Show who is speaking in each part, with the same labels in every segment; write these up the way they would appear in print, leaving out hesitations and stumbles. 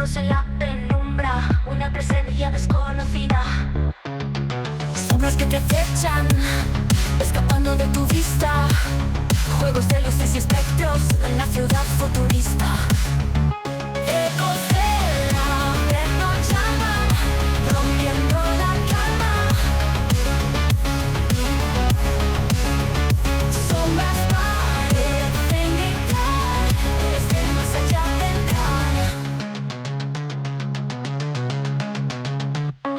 Speaker 1: susurros en la penumbra, una presencia desconocida. Sombras que te acechan, escapando de tu vista. Juegos de luces y espectros en la ciudad futurista. Ecos de la noche llaman, rompiendo la calma. Sombras parecen gritar, desde más allá vendrán.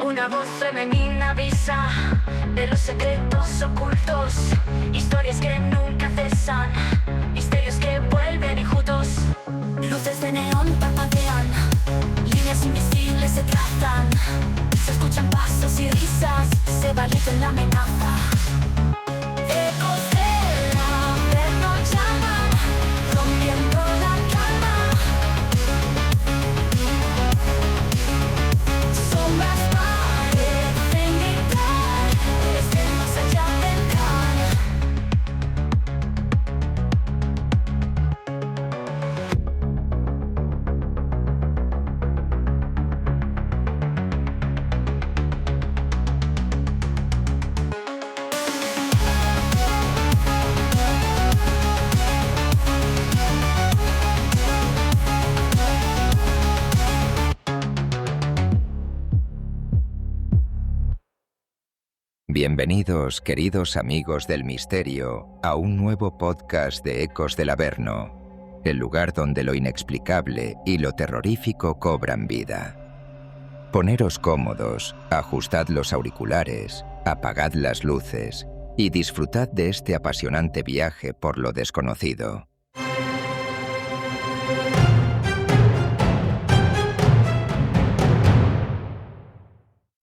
Speaker 1: Una voz femenina avisa de los secretos ocultos, historias que nunca cesan, misterios que vuelven enjutos. Luces de neón parpadean, líneas invisibles se trazan, se escuchan pasos y risas, se va en la amenaza. Ecos de la noche llaman, rompiendo la calma. Sombras parecen gritar, desde más allá vendrán.
Speaker 2: Bienvenidos, queridos amigos del misterio, a un nuevo podcast de Ecos del Averno, el lugar donde lo inexplicable y lo terrorífico cobran vida. Poneros cómodos, ajustad los auriculares, apagad las luces y disfrutad de este apasionante viaje por lo desconocido.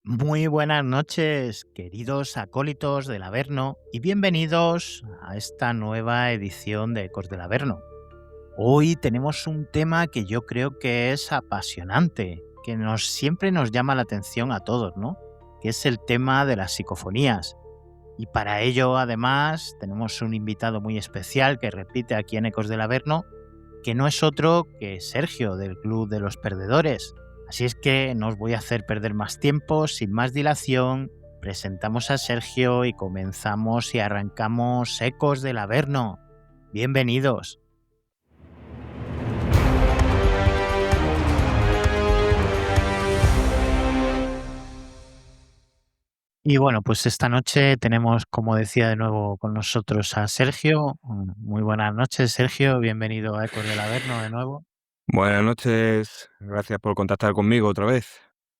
Speaker 3: Muy buenas noches, queridos acólitos del Averno, y bienvenidos a esta nueva edición de Ecos del Averno. Hoy tenemos un tema que yo creo que es apasionante, que siempre nos llama la atención a todos, ¿no? Que es el tema de las psicofonías. Y para ello, además, tenemos un invitado muy especial que repite aquí en Ecos del Averno, que no es otro que Sergio, del Club de los Perdedores. Así es que no os voy a hacer perder más tiempo, sin más dilación, presentamos a Sergio y comenzamos y arrancamos Ecos del Averno. Bienvenidos. Y bueno, pues esta noche tenemos, como decía de nuevo con nosotros, a Sergio. Muy buenas noches, Sergio, bienvenido a Ecos del Averno de nuevo.
Speaker 4: Buenas noches, gracias por contactar conmigo otra vez.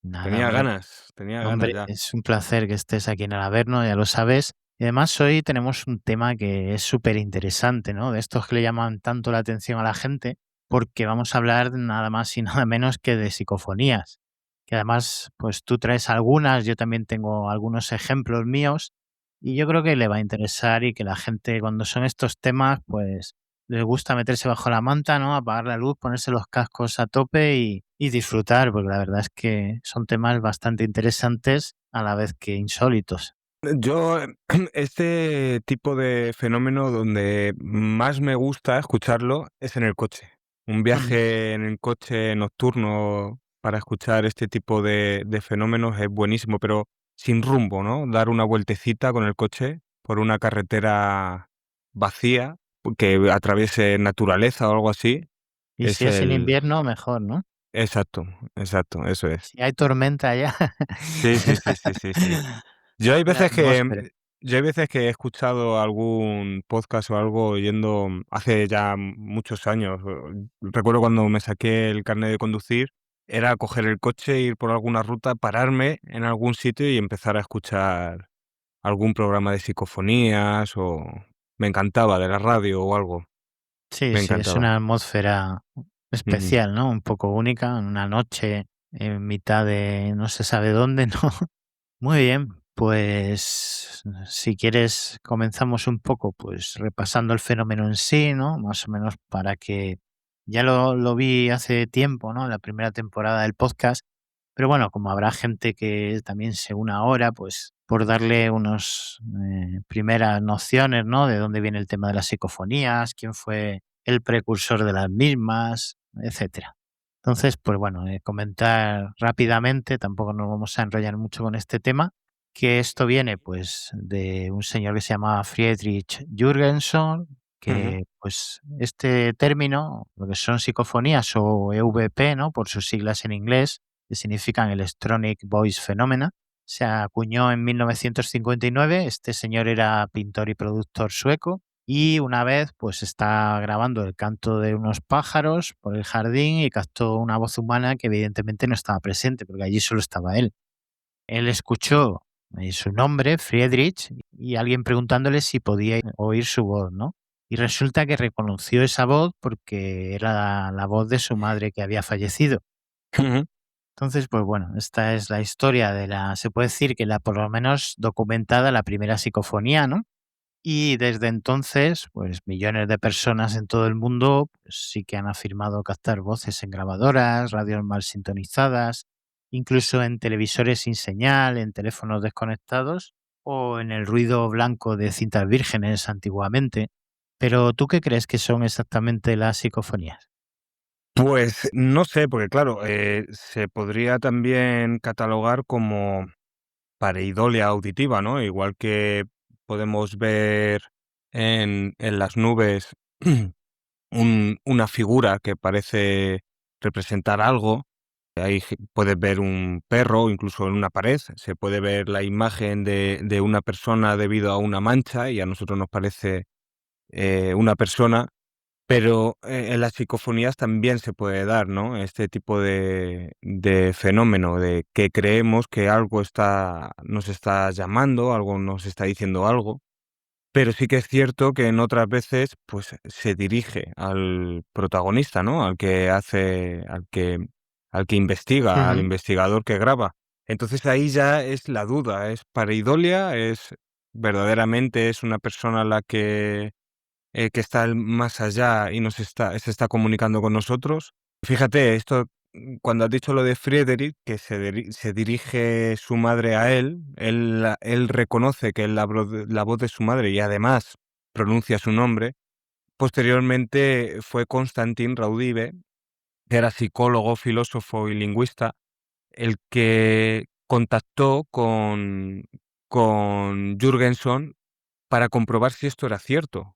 Speaker 3: Nada,
Speaker 4: Tenía
Speaker 3: hombre.
Speaker 4: ganas ya.
Speaker 3: Es un placer que estés aquí en el Averno, ya lo sabes. Y además hoy tenemos un tema que es súper interesante, ¿no? De estos que le llaman tanto la atención a la gente, porque vamos a hablar nada más y nada menos que de psicofonías. Que además, pues tú traes algunas, yo también tengo algunos ejemplos míos, y yo creo que le va a interesar y que la gente, cuando son estos temas, pues les gusta meterse bajo la manta, ¿no? Apagar la luz, ponerse los cascos a tope y disfrutar, porque la verdad es que son temas bastante interesantes a la vez que insólitos.
Speaker 4: Yo, este tipo de fenómeno donde más me gusta escucharlo es en el coche. Un viaje en el coche nocturno para escuchar este tipo de fenómenos es buenísimo, pero sin rumbo, ¿no? Dar una vueltecita con el coche por una carretera vacía, que atraviese naturaleza o algo así,
Speaker 3: Y
Speaker 4: es
Speaker 3: si es en
Speaker 4: el...
Speaker 3: invierno, mejor, ¿no?
Speaker 4: Exacto, eso es.
Speaker 3: Si hay tormenta ya.
Speaker 4: Sí, sí, sí, sí, sí, sí. Yo hay
Speaker 3: La
Speaker 4: veces que
Speaker 3: atmósfera.
Speaker 4: yo hay veces que he escuchado algún podcast o algo oyendo hace ya muchos años. Recuerdo cuando me saqué el carnet de conducir, era coger el coche, ir por alguna ruta, pararme en algún sitio y empezar a escuchar algún programa de psicofonías o me encantaba, de la radio o algo,
Speaker 3: Sí,
Speaker 4: me
Speaker 3: sí, es una
Speaker 4: encantaba.
Speaker 3: atmósfera
Speaker 4: Ujú.
Speaker 3: especial, ¿no? Un poco única, en una noche en mitad de no se sabe dónde, ¿no? Muy bien, pues si quieres comenzamos un poco pues repasando el fenómeno en sí, ¿no? Más o menos para que ya lo vi hace tiempo, ¿no? La primera temporada del podcast, pero bueno, como habrá gente que también se una ahora, pues por darle unas primeras nociones, ¿no? De dónde viene el tema de las psicofonías, quién fue el precursor de las mismas, etcétera. Entonces, pues bueno, comentar rápidamente, tampoco nos vamos a enrollar mucho con este tema, que esto viene pues de un señor que se llama Friedrich Jürgenson,
Speaker 4: Ujú,
Speaker 3: que pues este término, lo que son psicofonías o EVP, ¿no? Por sus siglas en inglés, que significan Electronic Voice Phenomena, se acuñó en 1959. Este señor era pintor y productor sueco y una vez, pues está grabando el canto de unos pájaros por el jardín y captó una voz humana que evidentemente no estaba presente, porque allí solo estaba él. Él escuchó su nombre, Friedrich, y alguien preguntándole si podía oír su voz, ¿no? Y resulta que reconoció esa voz porque era la voz de su madre que había fallecido.
Speaker 4: ujú.
Speaker 3: Entonces, pues bueno, esta es la historia de se puede decir que la por lo menos documentada, la primera psicofonía, ¿no? Y desde entonces, pues millones de personas en todo el mundo pues, sí que han afirmado captar voces en grabadoras, radios mal sintonizadas, incluso en televisores sin señal, en teléfonos desconectados o en el ruido blanco de cintas vírgenes antiguamente. Pero ¿tú qué crees que son exactamente las psicofonías?
Speaker 4: Pues no sé, porque claro, se podría también catalogar como pareidolia auditiva, ¿no? Igual que podemos ver en las nubes una figura que parece representar algo. Puedes ver un perro, incluso en una pared, se puede ver la imagen de una persona debido a una mancha y a nosotros nos parece una persona, pero en las psicofonías también se puede dar, ¿no? Este tipo de fenómeno, de que creemos que algo nos está llamando, algo nos está diciendo algo. Pero sí que es cierto que en otras veces, pues, se dirige al protagonista, ¿no? Al que investiga, al
Speaker 3: Ujú.
Speaker 4: investigador que graba. Entonces ahí ya es la duda, ¿es pareidolia? ¿Es verdaderamente es una persona que está más allá y se está comunicando con nosotros? Fíjate, cuando has dicho lo de Friedrich, que se dirige su madre a él reconoce que es la voz de su madre y además pronuncia su nombre. Posteriormente fue Konstantin Raudive, que era psicólogo, filósofo y lingüista, el que contactó con Jürgenson para comprobar si esto era cierto.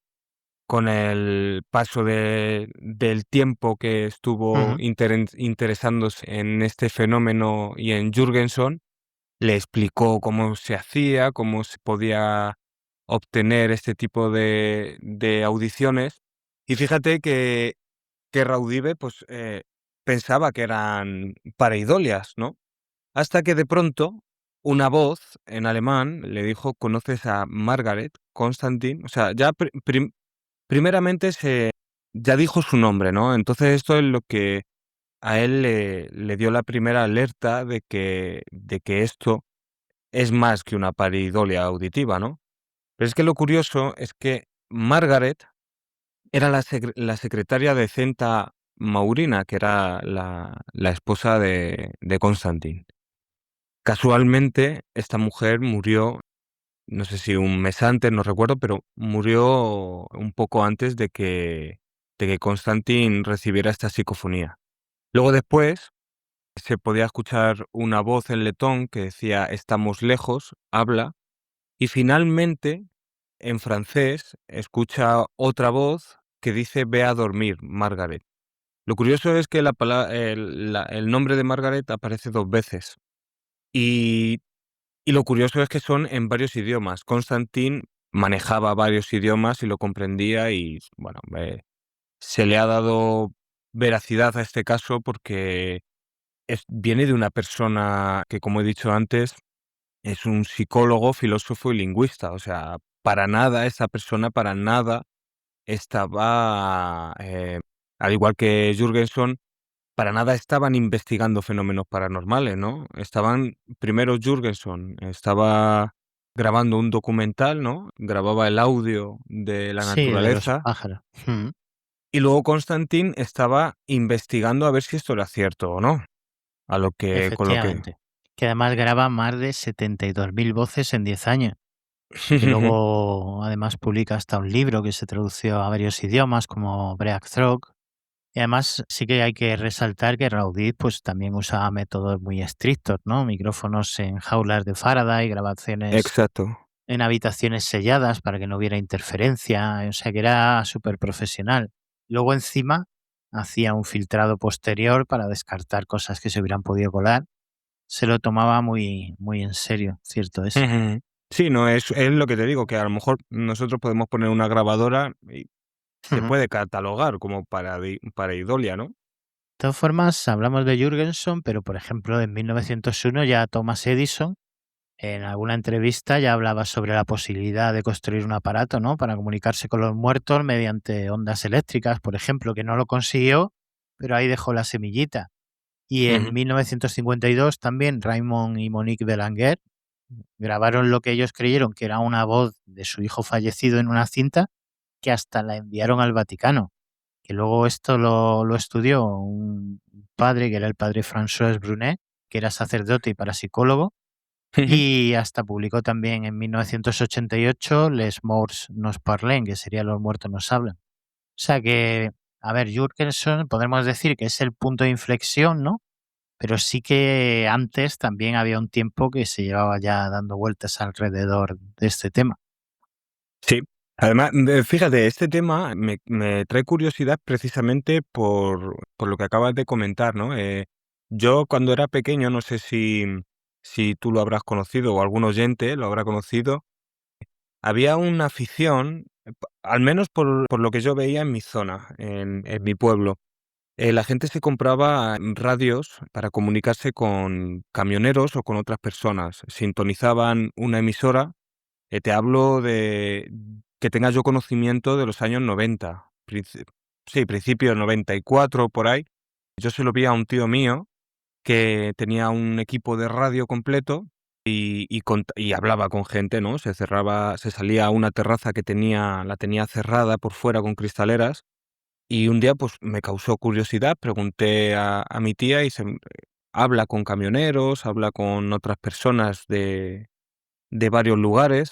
Speaker 4: Con el paso del tiempo que estuvo
Speaker 3: Ujú.
Speaker 4: interesándose en este fenómeno y en Jürgenson, le explicó cómo se hacía, cómo se podía obtener este tipo de audiciones. Y fíjate que Raudive, pues, pensaba que eran pareidolias, ¿no? Hasta que de pronto una voz en alemán le dijo: "¿Conoces a Margaret Constantin?". O sea, ya primeramente ya dijo su nombre, ¿no? Entonces esto es lo que a él le dio la primera alerta de que esto es más que una pareidolia auditiva, ¿no? Pero es que lo curioso es que Margaret era la secretaria de Centa Maurina, que era la esposa de Constantin. Casualmente, esta mujer murió, no sé si un mes antes, no recuerdo, pero murió un poco antes de que Constantin recibiera esta psicofonía. Luego después se podía escuchar una voz en letón que decía: "Estamos lejos, habla", y finalmente, en francés, escucha otra voz que dice: "Ve a dormir, Margaret". Lo curioso es que el nombre de Margaret aparece 2 veces, y lo curioso es que son en varios idiomas. Constantin manejaba varios idiomas y lo comprendía y, bueno, se le ha dado veracidad a este caso porque viene de una persona que, como he dicho antes, es un psicólogo, filósofo y lingüista. O sea, para nada, esa persona para nada estaba, al igual que Jürgenson, para nada estaban investigando fenómenos paranormales, ¿no? Primero Jürgenson estaba grabando un documental, ¿no? Grababa el audio de la
Speaker 3: Sí, de los
Speaker 4: naturaleza
Speaker 3: pájaros. Ujú.
Speaker 4: y luego Constantin estaba investigando a ver si esto era cierto o no, con lo que
Speaker 3: Efectivamente. Que además graba más de 72.000 voces en 10 años. Que luego además publica hasta un libro que se tradució a varios idiomas como Breakthrough. Y además sí que hay que resaltar que Raudit pues también usaba métodos muy estrictos, ¿no? Micrófonos en jaulas de Faraday, grabaciones
Speaker 4: Exacto.
Speaker 3: en habitaciones selladas para que no hubiera interferencia, o sea que era súper profesional. Luego encima hacía un filtrado posterior para descartar cosas que se hubieran podido colar. Se lo tomaba muy, muy en serio, cierto es.
Speaker 4: Ujú. Sí, no, es lo que te digo, que a lo mejor nosotros podemos poner una grabadora y se
Speaker 3: Ujú.
Speaker 4: puede catalogar como pareidolia, ¿no?
Speaker 3: De todas formas, hablamos de Jürgenson, pero por ejemplo en 1901 ya Thomas Edison en alguna entrevista ya hablaba sobre la posibilidad de construir un aparato, ¿no? Para comunicarse con los muertos mediante ondas eléctricas, por ejemplo, que no lo consiguió, pero ahí dejó la semillita. Y en
Speaker 4: Ujú.
Speaker 3: 1952 también Raymond y Monique Belanger grabaron lo que ellos creyeron que era una voz de su hijo fallecido en una cinta que hasta la enviaron al Vaticano, que luego esto lo estudió un padre, que era el padre François Brunet, que era sacerdote y parapsicólogo,
Speaker 4: Ujú.
Speaker 3: y hasta publicó también en 1988 Les Morts nos parlent, que sería Los muertos nos hablan. O sea que, a ver, Jürgenson podemos decir que es el punto de inflexión, ¿no? Pero sí que antes también había un tiempo que se llevaba ya dando vueltas alrededor de este tema.
Speaker 4: Sí. Además, fíjate, este tema me trae curiosidad precisamente por lo que acabas de comentar, ¿no? Yo cuando era pequeño, no sé si tú lo habrás conocido o algún oyente lo habrá conocido, había una afición, al menos por lo que yo veía en mi zona, en mi pueblo. La gente se compraba radios para comunicarse con camioneros o con otras personas. Sintonizaban una emisora. Te hablo de que tenga yo conocimiento de los años 90, sí, principios 94 por ahí. Yo se lo vi a un tío mío que tenía un equipo de radio completo y hablaba con gente, ¿no? Se salía a una terraza que la tenía cerrada por fuera con cristaleras, y un día, pues, me causó curiosidad, pregunté a mi tía y habla con camioneros, habla con otras personas de varios lugares.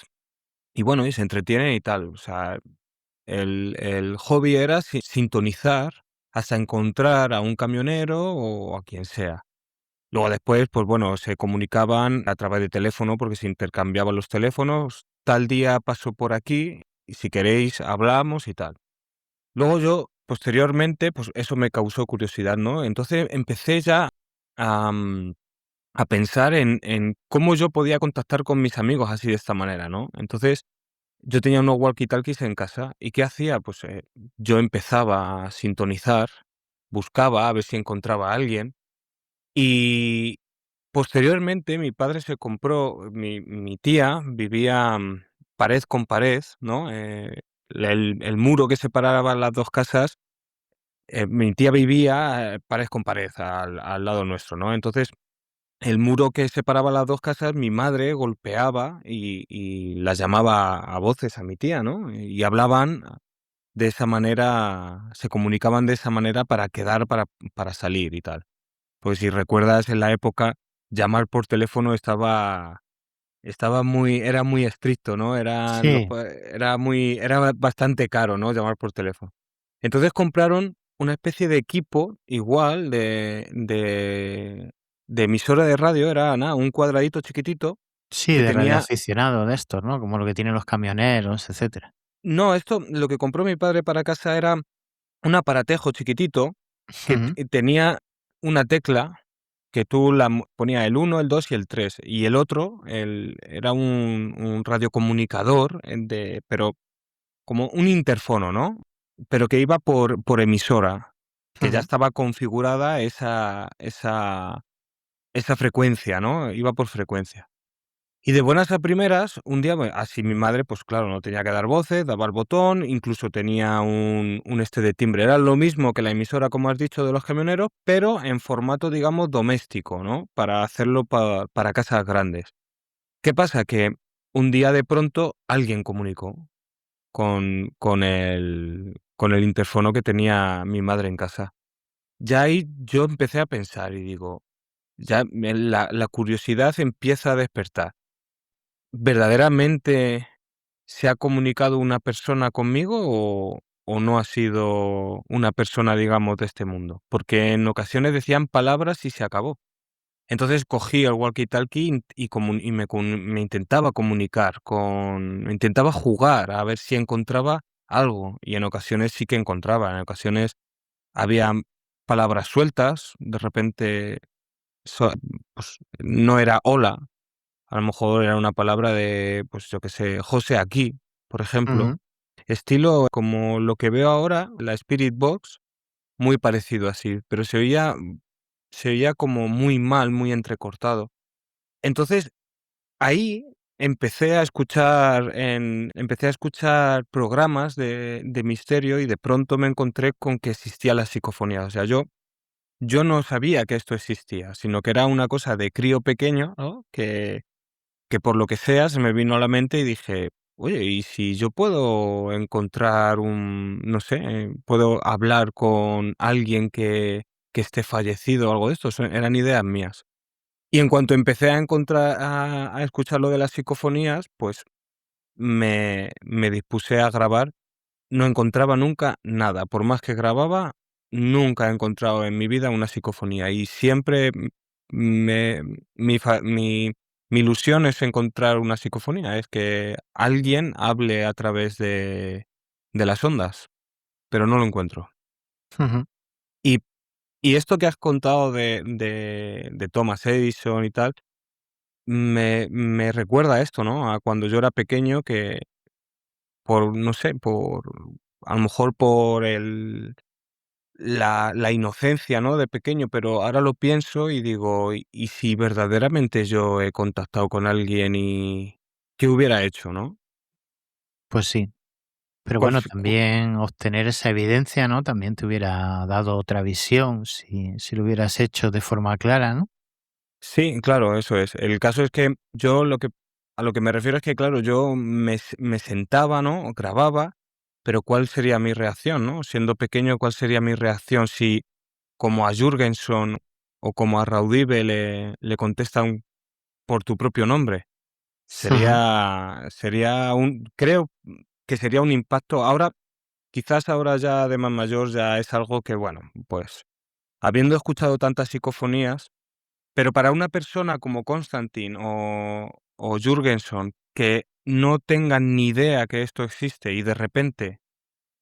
Speaker 4: Y bueno, y se entretienen y tal. O sea, el hobby era sintonizar hasta encontrar a un camionero o a quien sea. Luego después, pues bueno, se comunicaban a través de teléfono porque se intercambiaban los teléfonos. Tal día paso por aquí y si queréis hablamos y tal. Luego yo, posteriormente, pues eso me causó curiosidad, ¿no? Entonces empecé ya a, a pensar en cómo yo podía contactar con mis amigos así de esta manera, ¿no? Entonces yo tenía unos walkie-talkies en casa, ¿y qué hacía? Pues, yo empezaba a sintonizar, buscaba a ver si encontraba a alguien, y posteriormente mi padre se compró mi tía vivía, pared con pared, ¿no? El muro que separaba las 2 casas, mi tía vivía, pared con pared al lado nuestro, ¿no? Entonces, el muro que separaba las 2 casas, mi madre golpeaba y la llamaba a voces a mi tía, ¿no? Y hablaban de esa manera, se comunicaban de esa manera para quedar para salir y tal. Pues si recuerdas, en la época, llamar por teléfono era muy estricto, ¿no?
Speaker 3: Sí,
Speaker 4: Era bastante caro, ¿no? Llamar por teléfono. Entonces compraron una especie de equipo igual de emisora de radio, era nada, un cuadradito chiquitito
Speaker 3: sí,
Speaker 4: que
Speaker 3: de
Speaker 4: tenía.
Speaker 3: radioaficionado de estos, ¿no? Como lo que tienen los camioneros, etcétera.
Speaker 4: No, esto lo que compró mi padre para casa era un aparatejo chiquitito que
Speaker 3: Ujú,
Speaker 4: tenía una tecla que tú ponía el uno, el 2 y el 3 y el otro, era un radiocomunicador, pero como un interfono, ¿no? Pero que iba por emisora, que ya
Speaker 3: ujú.
Speaker 4: estaba configurada esa frecuencia, ¿no? Iba por frecuencia. Y de buenas a primeras, un día, así mi madre, pues claro, no tenía que dar voces, daba el botón, incluso tenía un de timbre. Era lo mismo que la emisora, como has dicho, de los camioneros, pero en formato, digamos, doméstico, ¿no? Para hacerlo para casas grandes. ¿Qué pasa? Que un día de pronto alguien comunicó con el interfono que tenía mi madre en casa. Ya ahí yo empecé a pensar y digo, ya la curiosidad empieza a despertar. ¿Verdaderamente se ha comunicado una persona conmigo o no ha sido una persona, digamos, de este mundo, porque en ocasiones decían palabras y se acabó. Entonces cogí el walkie-talkie me intentaba comunicar me intentaba jugar a ver si encontraba algo, y en ocasiones sí que encontraba, en ocasiones había palabras sueltas, de repente so pues no era hola, a lo mejor era una palabra de, pues yo qué sé, José aquí, por ejemplo,
Speaker 3: Ujú.
Speaker 4: estilo como lo que veo ahora, la Spirit Box, muy parecido así, pero se oía como muy mal, muy entrecortado. Entonces, ahí empecé a escuchar programas de misterio y de pronto me encontré con que existía la psicofonía. O sea, yo no sabía que esto existía, sino que era una cosa de crío pequeño, ¿no? Que por lo que sea se me vino a la mente y dije: "Oye, ¿y si yo puedo encontrar no sé, puedo hablar con alguien que esté fallecido o algo de esto?". Eran ideas mías. Y en cuanto empecé a escuchar lo de las psicofonías, pues me dispuse a grabar. No encontraba nunca nada. Por más que grababa, nunca he encontrado en mi vida una psicofonía. Y siempre me mi fa mi ilusión es encontrar una psicofonía, es que alguien hable a través de las ondas, pero no lo encuentro.
Speaker 3: Ujú.
Speaker 4: Y esto que has contado de Thomas Edison y tal, me recuerda a esto, ¿no? A cuando yo era pequeño que no sé, a lo mejor por la inocencia, ¿no?, de pequeño, pero ahora lo pienso y digo: ¿y si verdaderamente yo he contactado con alguien y qué hubiera hecho, no?
Speaker 3: Pues sí. Pero
Speaker 4: ¿Cuál
Speaker 3: bueno,
Speaker 4: se cu
Speaker 3: también obtener esa evidencia, ¿no? También te hubiera dado otra visión si lo hubieras hecho de forma clara, ¿no?
Speaker 4: Sí, claro, eso es. El caso es que yo a lo que me refiero es que, claro, yo me sentaba, ¿no?, grababa, pero ¿cuál sería mi reacción, no? Siendo pequeño, ¿cuál sería mi reacción si, como a Jürgenson o como a Raudive le contestan por tu propio nombre?
Speaker 3: Ujú.
Speaker 4: Creo que sería un impacto. Ahora, quizás ahora ya de más mayor ya es algo que, bueno, pues, habiendo escuchado tantas psicofonías, pero para una persona como Constantine o Jürgenson, que no tengan ni idea que esto existe y de repente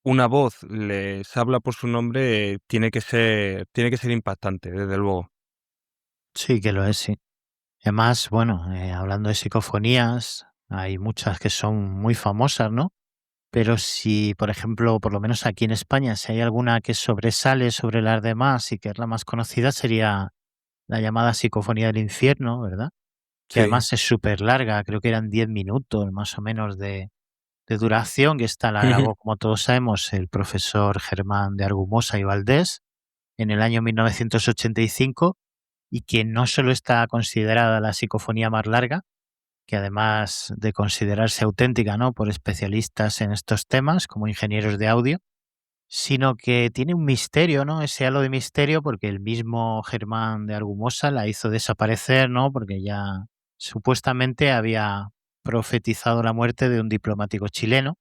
Speaker 4: una voz les habla por su nombre, tiene que ser impactante, desde luego.
Speaker 3: Sí, que lo es, sí. Además, bueno, hablando de psicofonías, hay muchas que son muy famosas, ¿no? Pero si, por ejemplo, por lo menos aquí en España, si hay alguna que sobresale sobre las demás y que es la más conocida, sería la llamada Psicofonía del Infierno, ¿verdad? Que
Speaker 4: Sí.
Speaker 3: además es súper larga, creo que eran 10 minutos más o menos de duración, que esta la grabó, como todos sabemos, el profesor Germán de Argumosa y Valdés en el año 1985, y que no solo está considerada la psicofonía más larga, que además de considerarse auténtica, ¿no?, por especialistas en estos temas, como ingenieros de audio, sino que tiene un misterio, ¿no? Ese halo de misterio, porque el mismo Germán de Argumosa la hizo desaparecer, ¿no? Porque ya supuestamente había profetizado la muerte de un diplomático chileno.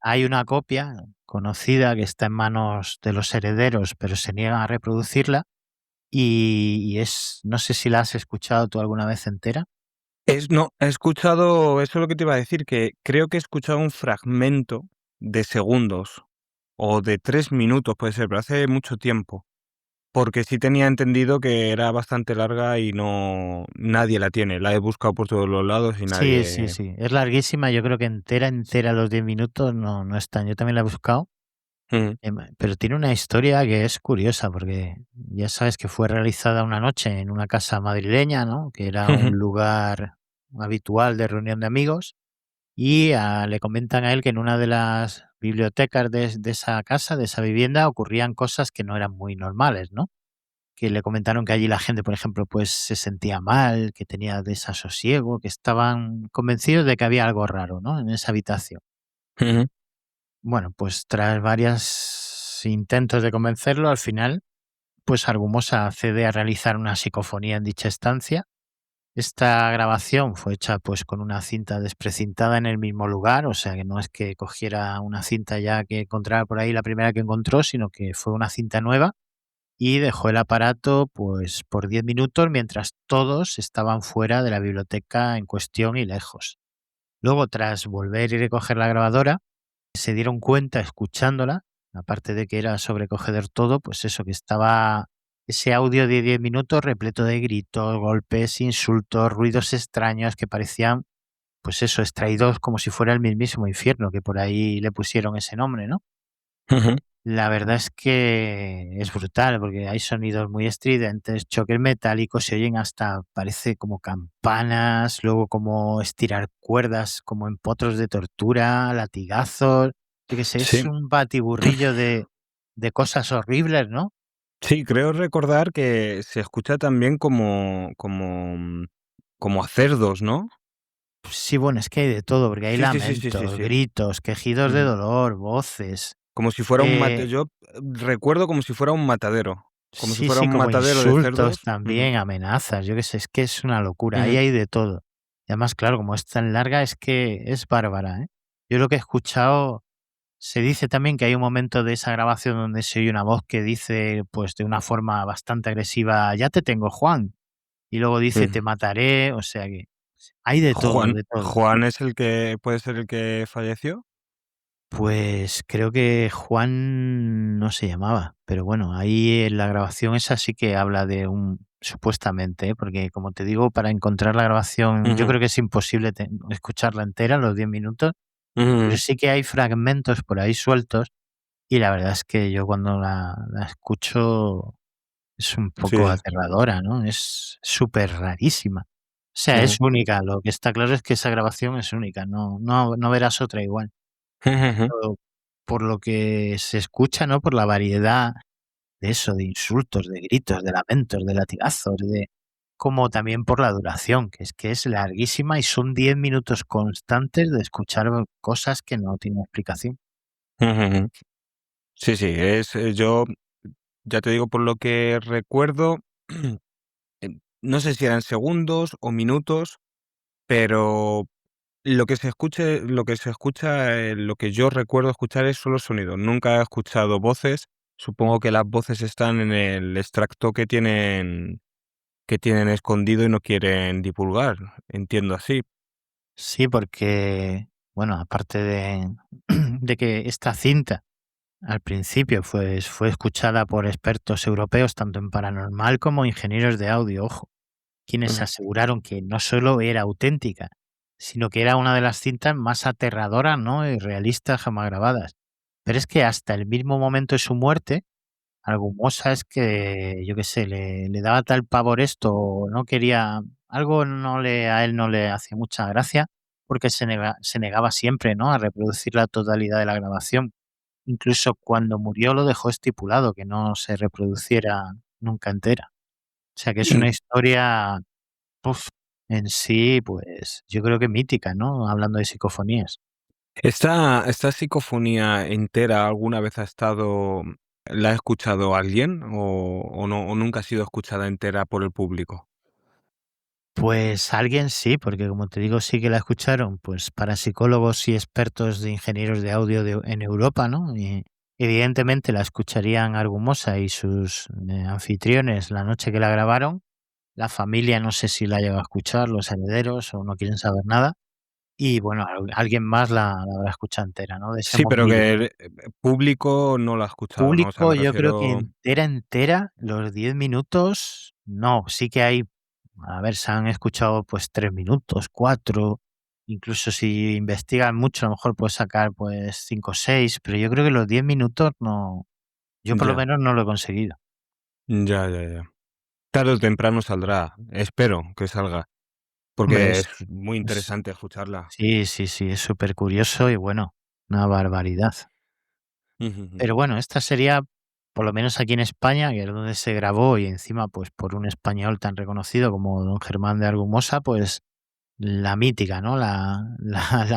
Speaker 3: Hay una copia conocida que está en manos de los herederos, pero se niegan a reproducirla, y es, no sé si la has escuchado tú alguna vez entera.
Speaker 4: No, he escuchado, eso es lo que te iba a decir, que creo que he escuchado un fragmento de segundos o de 3 minutos, puede ser, pero hace mucho tiempo, porque sí tenía entendido que era bastante larga y nadie la tiene. La he buscado por todos los lados y
Speaker 3: Sí, sí,
Speaker 4: nadie.
Speaker 3: sí, es larguísima, yo creo que entera, entera los 10 minutos no están, yo también la he buscado.
Speaker 4: Ujú,
Speaker 3: Pero tiene una historia que es curiosa, porque ya sabes que fue realizada una noche en una casa madrileña, ¿no? Que era
Speaker 4: ujú,
Speaker 3: un lugar habitual de reunión de amigos, y le comentan a él que en una de las bibliotecas de esa casa, de esa vivienda, ocurrían cosas que no eran muy normales, ¿no? Que le comentaron que allí la gente, por ejemplo, pues se sentía mal, que tenía desasosiego, que estaban convencidos de que había algo raro, ¿no?, en esa habitación.
Speaker 4: ujú.
Speaker 3: Bueno, pues tras varios intentos de convencerlo, al final, pues Argumosa accede a realizar una psicofonía en dicha estancia, Esta grabación fue hecha pues con una cinta desprecintada en el mismo lugar, o sea que no es que cogiera una cinta ya que encontrara por ahí la primera que encontró, sino que fue una cinta nueva y dejó el aparato pues por 10 minutos mientras todos estaban fuera de la biblioteca en cuestión y lejos. Luego, tras volver y recoger la grabadora, se dieron cuenta escuchándola, aparte de que era sobrecogedor todo, pues eso, que estaba ese audio de 10 minutos repleto de gritos, golpes, insultos, ruidos extraños que parecían, pues eso, extraídos como si fuera el mismísimo infierno, que por ahí le pusieron ese nombre, ¿no?
Speaker 4: Ujú.
Speaker 3: La verdad es que es brutal, porque hay sonidos muy estridentes, choques metálicos, se oyen hasta, parece como campanas, luego como estirar cuerdas, como en potros de tortura, latigazos, yo qué sé, es
Speaker 4: Sí,
Speaker 3: un batiburrillo de cosas horribles, ¿no?
Speaker 4: sí, creo recordar que se escucha también como a cerdos, ¿no?
Speaker 3: Sí, bueno, es que hay de todo, porque hay
Speaker 4: Sí, sí, sí, sí, sí,
Speaker 3: lamentos,
Speaker 4: sí.
Speaker 3: gritos, quejidos de
Speaker 4: Ujú.
Speaker 3: dolor, voces,
Speaker 4: Como si fuera un
Speaker 3: eh,
Speaker 4: mate yo recuerdo como si fuera un matadero, como si
Speaker 3: sí,
Speaker 4: fuera
Speaker 3: sí,
Speaker 4: un
Speaker 3: como
Speaker 4: matadero de
Speaker 3: insultos
Speaker 4: cerdos. Ujú,
Speaker 3: también, amenazas, yo qué sé, es que es una locura, ahí
Speaker 4: ujú,
Speaker 3: hay de todo. Y además, claro, como es tan larga, es que es bárbara, ¿eh? Yo lo que he escuchado, se dice también que hay un momento de esa grabación donde se oye una voz que dice, pues de una forma bastante agresiva, ya te tengo, Juan. Y luego dice,
Speaker 4: ujú.
Speaker 3: te mataré, o sea que hay de todo,
Speaker 4: Juan
Speaker 3: de todo.
Speaker 4: Juan es el que puede ser el que falleció.
Speaker 3: Pues creo que Juan no se llamaba, pero bueno, ahí en la grabación esa sí que habla de un supuestamente, ¿eh? Porque como te digo, para encontrar la grabación yo
Speaker 4: Ujú,
Speaker 3: creo que es imposible escucharla entera, los 10 minutos, pero
Speaker 4: ujú,
Speaker 3: sí que hay fragmentos por ahí sueltos y la verdad es que yo cuando la escucho es un
Speaker 4: sí,
Speaker 3: poco
Speaker 4: sí.
Speaker 3: aterradora, ¿no? Es súper rarísima. O sea, es
Speaker 4: Ujú,
Speaker 3: única, lo que está claro es que esa grabación es única, no verás otra igual.
Speaker 4: ujú, ujú.
Speaker 3: Pero por lo que se escucha, ¿no? Por la variedad de eso, de insultos, de gritos, de lamentos, de latigazos, de como también por la duración, que es larguísima y son 10 minutos constantes de escuchar cosas que no tienen explicación.
Speaker 4: Ujú, ujú. Sí, sí, yo ya te digo por lo que recuerdo, no sé si eran segundos o minutos, pero lo que se escucha, lo que yo recuerdo escuchar es solo sonido. Nunca he escuchado voces. Supongo que las voces están en el extracto que tienen escondido y no quieren divulgar. Entiendo así.
Speaker 3: Sí, porque, bueno, aparte de de que esta cinta al principio, pues, fue escuchada por expertos europeos, tanto en paranormal como ingenieros de audio, ojo, quienes
Speaker 4: Ujú,
Speaker 3: aseguraron que no solo era auténtica, sino que era una de las cintas más aterradoras, ¿no? Y realistas jamás grabadas. Pero es que hasta el mismo momento de su muerte, Argumosa es que, yo qué sé, le daba tal pavor esto, o no quería, algo a él no le hacía mucha gracia, porque se negaba siempre, ¿no? A reproducir la totalidad de la grabación. Incluso cuando murió lo dejó estipulado, que no se reproduciera nunca entera. O sea que es
Speaker 4: mm.
Speaker 3: una historia, puf, en sí, pues, yo creo que mítica, ¿no? Hablando de psicofonías.
Speaker 4: ¿Esta psicofonía entera alguna vez la ha escuchado alguien o no, o nunca ha sido escuchada entera por el público?
Speaker 3: Pues alguien sí, porque como te digo, sí que la escucharon, pues parapsicólogos y expertos de ingenieros de audio en Europa, ¿no? Y evidentemente la escucharían Argumosa y sus anfitriones la noche que la grabaron. La familia no sé si la llegó a escuchar, los herederos o no quieren saber nada. Y bueno, alguien más la habrá escuchado entera, ¿no? De ese
Speaker 4: Sí, pero que
Speaker 3: mundillo.
Speaker 4: el público no lo ha escuchado, ¿no? O sea,
Speaker 3: Público,
Speaker 4: me
Speaker 3: yo creo que
Speaker 4: refiero.
Speaker 3: entera, entera, los 10 minutos, no, sí que hay, a ver, se han escuchado pues 3 minutos, 4, incluso si investigan mucho, a lo mejor puedes sacar pues 5 o 6, pero yo creo que los 10 minutos no, yo por lo
Speaker 4: Ya,
Speaker 3: menos no lo he conseguido.
Speaker 4: ya, ya, ya. Tarde o temprano saldrá, espero que salga,
Speaker 3: Hombre,
Speaker 4: porque es muy
Speaker 3: es
Speaker 4: interesante escucharla.
Speaker 3: sí, sí, sí, es súper curioso y bueno, una barbaridad.
Speaker 4: Ujú,
Speaker 3: Pero bueno, esta sería, por lo menos aquí en España, que es donde se grabó y encima, pues por un español tan reconocido como don Germán de Argumosa, pues la mítica, ¿no? La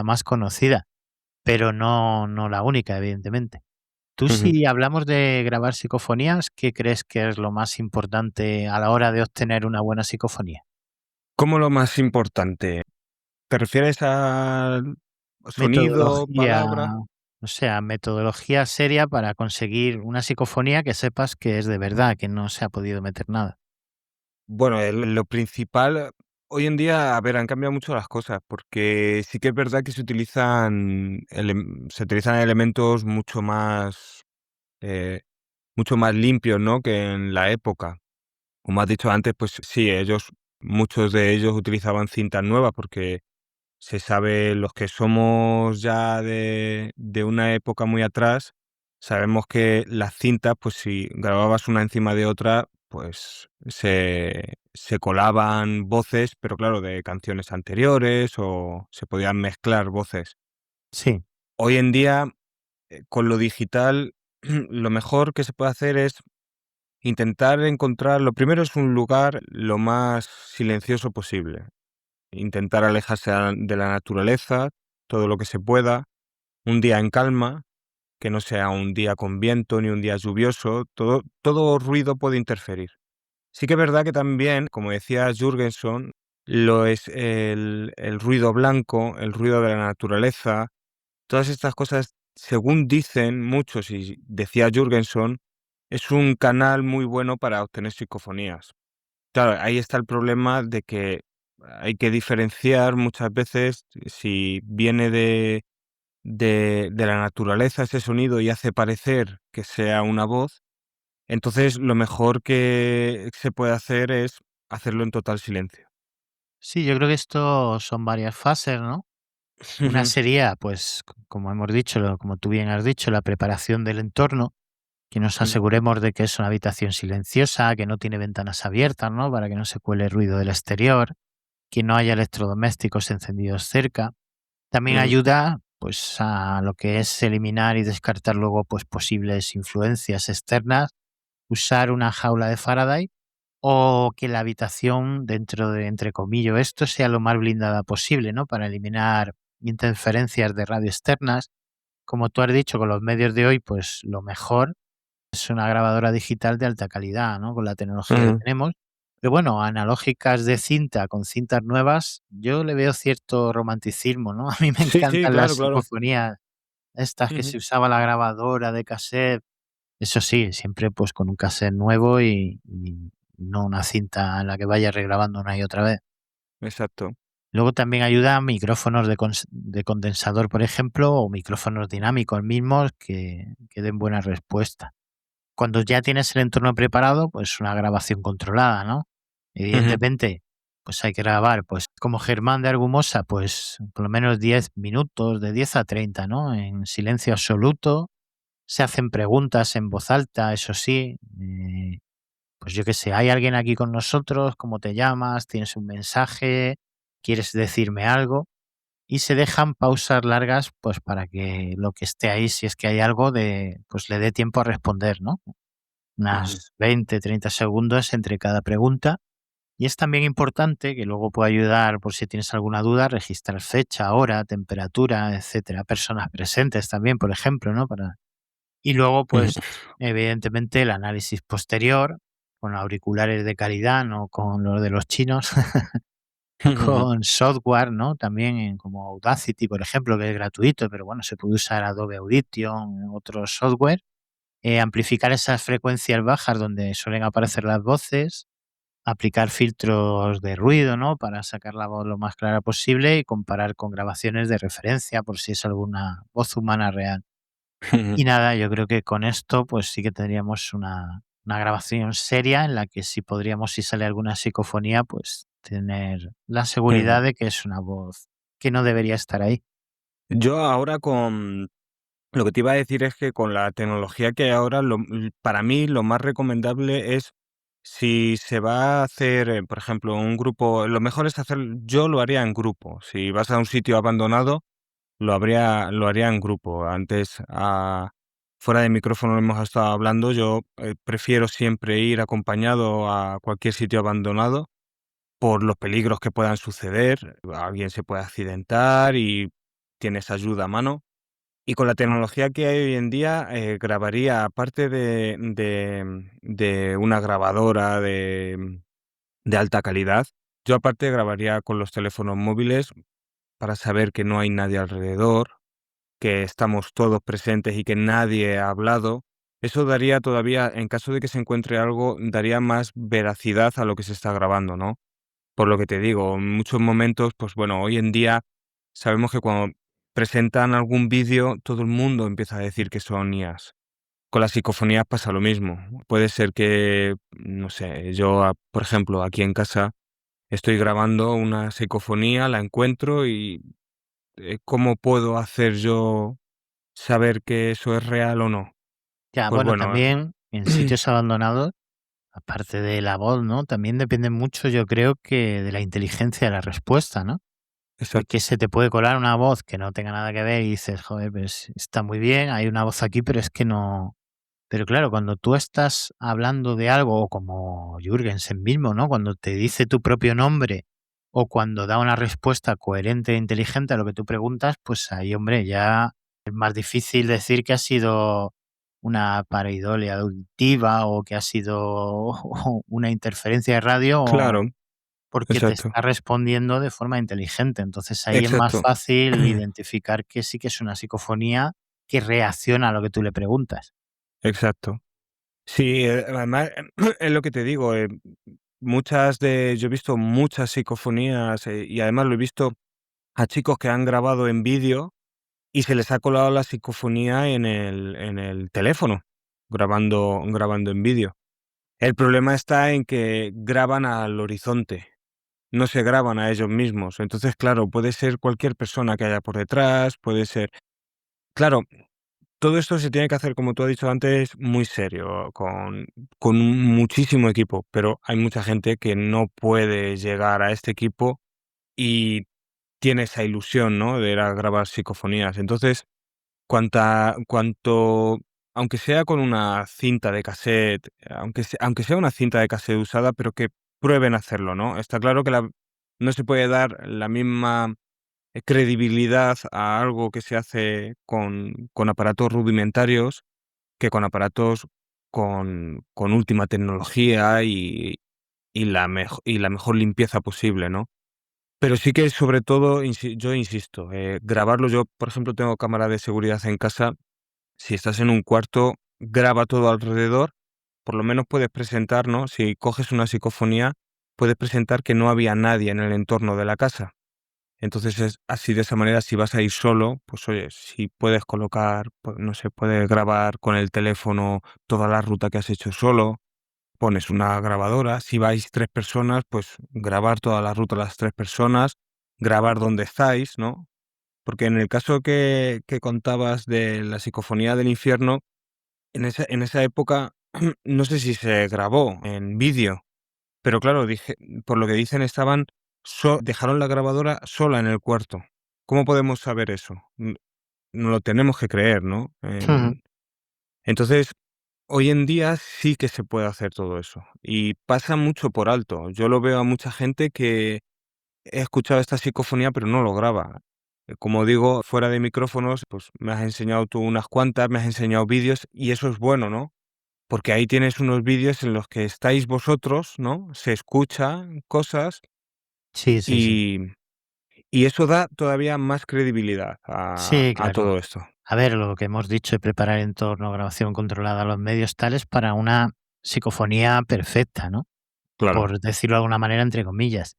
Speaker 3: más conocida, pero no la única, evidentemente. Tú,
Speaker 4: ujú.
Speaker 3: si hablamos de grabar psicofonías, ¿qué crees que es lo más importante a la hora de obtener una buena psicofonía?
Speaker 4: ¿Cómo lo más importante? ¿Te refieres al sonido,
Speaker 3: Metodología,
Speaker 4: palabra?
Speaker 3: o sea, metodología seria para conseguir una psicofonía que sepas que es de verdad, que no se ha podido meter nada.
Speaker 4: Bueno, lo principal, hoy en día, a ver, han cambiado mucho las cosas, porque sí que es verdad que se utilizan elementos mucho más limpios, ¿no?, que en la época. Como has dicho antes, pues sí, muchos de ellos utilizaban cintas nuevas, porque se sabe, los que somos ya de una época muy atrás, sabemos que las cintas, pues si grababas una encima de otra, pues se colaban voces, pero claro, de canciones anteriores, o se podían mezclar voces.
Speaker 3: Sí,
Speaker 4: Hoy en día, con lo digital, lo mejor que se puede hacer es intentar encontrar, lo primero es un lugar lo más silencioso posible. Intentar alejarse de la naturaleza todo lo que se pueda, un día en calma, que no sea un día con viento ni un día lluvioso, todo ruido puede interferir. Sí que es verdad que también, como decía Jürgenson, lo es el ruido blanco, el ruido de la naturaleza, todas estas cosas, según dicen muchos y decía Jürgenson, es un canal muy bueno para obtener psicofonías. Claro, ahí está el problema de que hay que diferenciar muchas veces si viene de la naturaleza ese sonido y hace parecer que sea una voz. Entonces lo mejor que se puede hacer es hacerlo en total silencio.
Speaker 3: sí, yo creo que esto son varias fases, ¿no? Una
Speaker 4: Ujú,
Speaker 3: sería, pues, como hemos dicho, como tú bien has dicho, la preparación del entorno, que nos
Speaker 4: ujú,
Speaker 3: aseguremos de que es una habitación silenciosa, que no tiene ventanas abiertas, ¿no? Para que no se cuele el ruido del exterior, que no haya electrodomésticos encendidos cerca. También
Speaker 4: ujú,
Speaker 3: ayuda, pues, a lo que es eliminar y descartar luego, pues, posibles influencias externas, usar una jaula de Faraday o que la habitación, dentro de, entre comillas, esto sea lo más blindada posible, ¿no? Para eliminar interferencias de radio externas. Como tú has dicho, con los medios de hoy, pues lo mejor es una grabadora digital de alta calidad, ¿no? Con la tecnología que
Speaker 4: ujú.
Speaker 3: tenemos. Pero bueno, analógicas de cinta con cintas nuevas, yo le veo cierto romanticismo, ¿no? A mí me
Speaker 4: Sí, sí,
Speaker 3: encantan las
Speaker 4: claro, claro.
Speaker 3: psicofonías estas que
Speaker 4: Ujú.
Speaker 3: se usaba la grabadora de cassette. Eso sí, siempre pues con un cassette nuevo y no una cinta en la que vaya regrabando una y otra vez.
Speaker 4: Exacto.
Speaker 3: Luego también ayuda a micrófonos de condensador, por ejemplo, o micrófonos dinámicos mismos que den buena respuesta. Cuando ya tienes el entorno preparado, pues una grabación controlada, ¿no?
Speaker 4: Ujú,
Speaker 3: Evidentemente, pues hay que grabar, pues como Germán de Argumosa, pues por lo menos 10 minutos, de 10 a 30, ¿no? En silencio absoluto. Se hacen preguntas en voz alta, eso sí. Pues yo qué sé, ¿hay alguien aquí con nosotros? ¿Cómo te llamas? ¿Tienes un mensaje? ¿Quieres decirme algo? Y se dejan pausas largas, pues para que lo que esté ahí, si es que hay algo pues le dé tiempo a responder, ¿no?
Speaker 4: ujú,
Speaker 3: Unas 20, 30 segundos entre cada pregunta. Y es también importante, que luego puede ayudar por si tienes alguna duda, registrar fecha, hora, temperatura, etcétera, personas presentes también, por ejemplo, ¿no? Y luego,
Speaker 4: ujú,
Speaker 3: pues, evidentemente, el análisis posterior, con auriculares de calidad, no con los de los chinos,
Speaker 4: ujú,
Speaker 3: con software, ¿no? También como Audacity, por ejemplo, que es gratuito, pero bueno, se puede usar Adobe Audition, otros software, amplificar esas frecuencias bajas donde suelen aparecer las voces, aplicar filtros de ruido, ¿no? Para sacar la voz lo más clara posible y comparar con grabaciones de referencia por si es alguna voz humana real.
Speaker 4: ujú,
Speaker 3: Y nada, yo creo que con esto, pues sí que tendríamos una grabación seria en la que sí podríamos, si sale alguna psicofonía, pues tener la
Speaker 4: ujú.
Speaker 3: seguridad de que es una voz que no debería estar ahí.
Speaker 4: Yo ahora con Lo que te iba a decir es que con la tecnología que hay ahora, para mí lo más recomendable es, si se va a hacer, por ejemplo, un grupo, lo mejor es yo lo haría en grupo. Si vas a un sitio abandonado, lo haría en grupo. Antes, fuera de micrófono hemos estado hablando, yo prefiero siempre ir acompañado a cualquier sitio abandonado por los peligros que puedan suceder. Alguien se puede accidentar y tienes ayuda a mano. Y con la tecnología que hay hoy en día, grabaría, aparte de una grabadora de alta calidad, Yo aparte grabaría con los teléfonos móviles para saber que no hay nadie alrededor, que estamos todos presentes y que nadie ha hablado. Eso daría todavía, en caso de que se encuentre algo, daría más veracidad a lo que se está grabando, ¿no? Por lo que te digo, en muchos momentos, pues bueno, hoy en día sabemos que cuando presentan algún vídeo, todo el mundo empieza a decir que son IAs. Con las psicofonías pasa lo mismo. Puede ser que, no sé, yo, por ejemplo, aquí en casa estoy grabando una psicofonía, la encuentro y ¿cómo puedo hacer yo saber que eso es real o no?
Speaker 3: Ya,
Speaker 4: Pues
Speaker 3: bueno,
Speaker 4: bueno,
Speaker 3: también en sitios abandonados, aparte de la voz, ¿no? También depende mucho, yo creo que de la inteligencia de la respuesta, ¿no?
Speaker 4: exacto,
Speaker 3: Porque se te puede colar una voz que no tenga nada que ver y dices: "Joder, pues está muy bien, hay una voz aquí, pero es que no". Pero claro, cuando tú estás hablando de algo, o como Jürgensen mismo, ¿no? Cuando te dice tu propio nombre, o cuando da una respuesta coherente e inteligente a lo que tú preguntas, pues ahí, hombre, ya es más difícil decir que ha sido una pareidolia auditiva, o que ha sido una interferencia de radio,
Speaker 4: claro,
Speaker 3: o porque te
Speaker 4: exacto,
Speaker 3: está respondiendo de forma inteligente. Entonces, ahí es más
Speaker 4: exacto,
Speaker 3: fácil identificar que sí que es una psicofonía que reacciona a lo que tú le preguntas.
Speaker 4: exacto. Sí, además, es lo que te digo, yo he visto muchas psicofonías, y además lo he visto a chicos que han grabado en vídeo y se les ha colado la psicofonía en el teléfono, grabando en vídeo. El problema está en que graban al horizonte, no se graban a ellos mismos. Entonces, claro, puede ser cualquier persona que haya por detrás, puede ser... Claro, todo esto se tiene que hacer, como tú has dicho antes, muy serio, con muchísimo equipo, pero hay mucha gente que no puede llegar a este equipo y tiene esa ilusión, ¿no?, de ir a grabar psicofonías. Entonces, cuanto aunque sea con una cinta de casete, aunque sea una cinta de casete usada, pero que prueben a hacerlo, ¿no? Está claro que no se puede dar la misma credibilidad a algo que se hace con aparatos rudimentarios que con aparatos con última tecnología y la mejor limpieza posible, ¿no? Pero sí que sobre todo, yo insisto, grabarlo. Yo, por ejemplo, tengo cámara de seguridad en casa. Si estás en un cuarto, graba todo alrededor, por lo menos puedes presentar, ¿no? Si coges una psicofonía, puedes presentar que no había nadie en el entorno de la casa. Entonces, es así, de esa manera, si vas a ir solo, pues oye, si puedes colocar, pues no sé, puedes grabar con el teléfono toda la ruta que has hecho solo, pones una grabadora. Si vais 3 personas, pues grabar toda la ruta las 3 personas, grabar dónde estáis, ¿no? Porque en el caso que contabas de la psicofonía del infierno, en esa época, no sé si se grabó en vídeo, pero claro, por lo que dicen, dejaron la grabadora sola en el cuarto. ¿Cómo podemos saber eso? Nos lo tenemos que creer, ¿no? Entonces, hoy en día sí que se puede hacer todo eso, y pasa mucho por alto. Yo lo veo a mucha gente que he escuchado esta psicofonía, pero no lo graba. Como digo, fuera de micrófonos, pues me has enseñado tú unas cuantas, me has enseñado vídeos, y eso es bueno, ¿no? Porque ahí tienes unos vídeos en los que estáis vosotros, ¿no? Se escuchan cosas
Speaker 3: Sí, sí, sí.
Speaker 4: y, y eso da todavía más credibilidad
Speaker 3: Sí,
Speaker 4: a
Speaker 3: claro.
Speaker 4: todo esto.
Speaker 3: A ver, lo que hemos dicho de preparar entorno, grabación controlada, los medios tales para una psicofonía perfecta, ¿no?
Speaker 4: Claro.
Speaker 3: Por decirlo de alguna manera, entre comillas.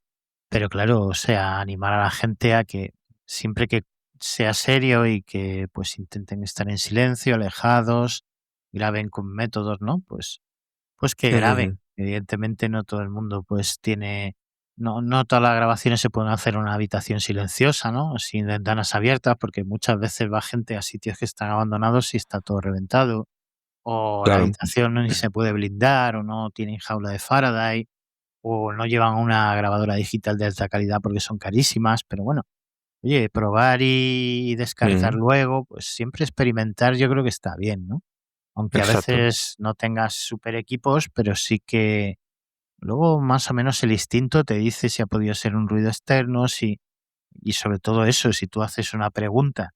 Speaker 3: Pero claro, o sea, animar a la gente a que siempre que sea serio y que pues intenten estar en silencio, alejados, graben con métodos, ¿no? Pues que
Speaker 4: Ujú.
Speaker 3: graben. Evidentemente no todo el mundo pues tiene, no todas las grabaciones se pueden hacer en una habitación silenciosa, ¿no? Sin ventanas abiertas, porque muchas veces va gente a sitios que están abandonados y está todo reventado, o la
Speaker 4: Claro.
Speaker 3: habitación ni se puede blindar, o no tienen jaula de Faraday, o no llevan una grabadora digital de alta calidad porque son carísimas, pero bueno, oye, probar y descartar
Speaker 4: Ujú.
Speaker 3: luego, pues siempre experimentar yo creo que está bien, ¿no? Aunque a
Speaker 4: Exacto.
Speaker 3: veces no tengas super equipos, pero sí que luego más o menos el instinto te dice si ha podido ser un ruido externo, si, y sobre todo eso, si tú haces una pregunta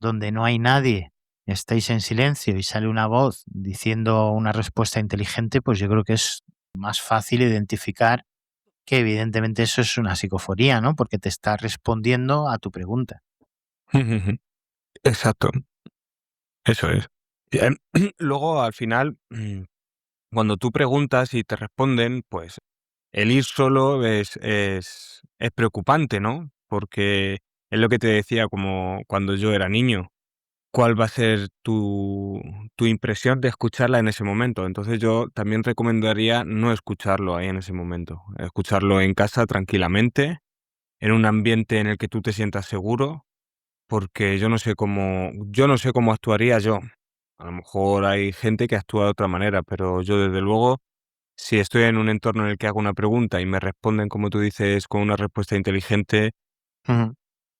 Speaker 3: donde no hay nadie, estáis en silencio y sale una voz diciendo una respuesta inteligente, pues yo creo que es más fácil identificar que evidentemente eso es una psicofonía, ¿no? Porque te está respondiendo a tu pregunta.
Speaker 4: Ujú. Exacto, eso es. Y, luego, al final, cuando tú preguntas y te responden, pues el ir solo es preocupante, ¿no? Porque es lo que te decía como cuando yo era niño. ¿Cuál va a ser tu impresión de escucharla en ese momento? Entonces yo también recomendaría no escucharlo ahí en ese momento, escucharlo en casa tranquilamente, en un ambiente en el que tú te sientas seguro, porque yo no sé cómo actuaría yo. A lo mejor hay gente que actúa de otra manera, pero yo desde luego, si estoy en un entorno en el que hago una pregunta y me responden, como tú dices, con una respuesta inteligente,
Speaker 3: Ujú.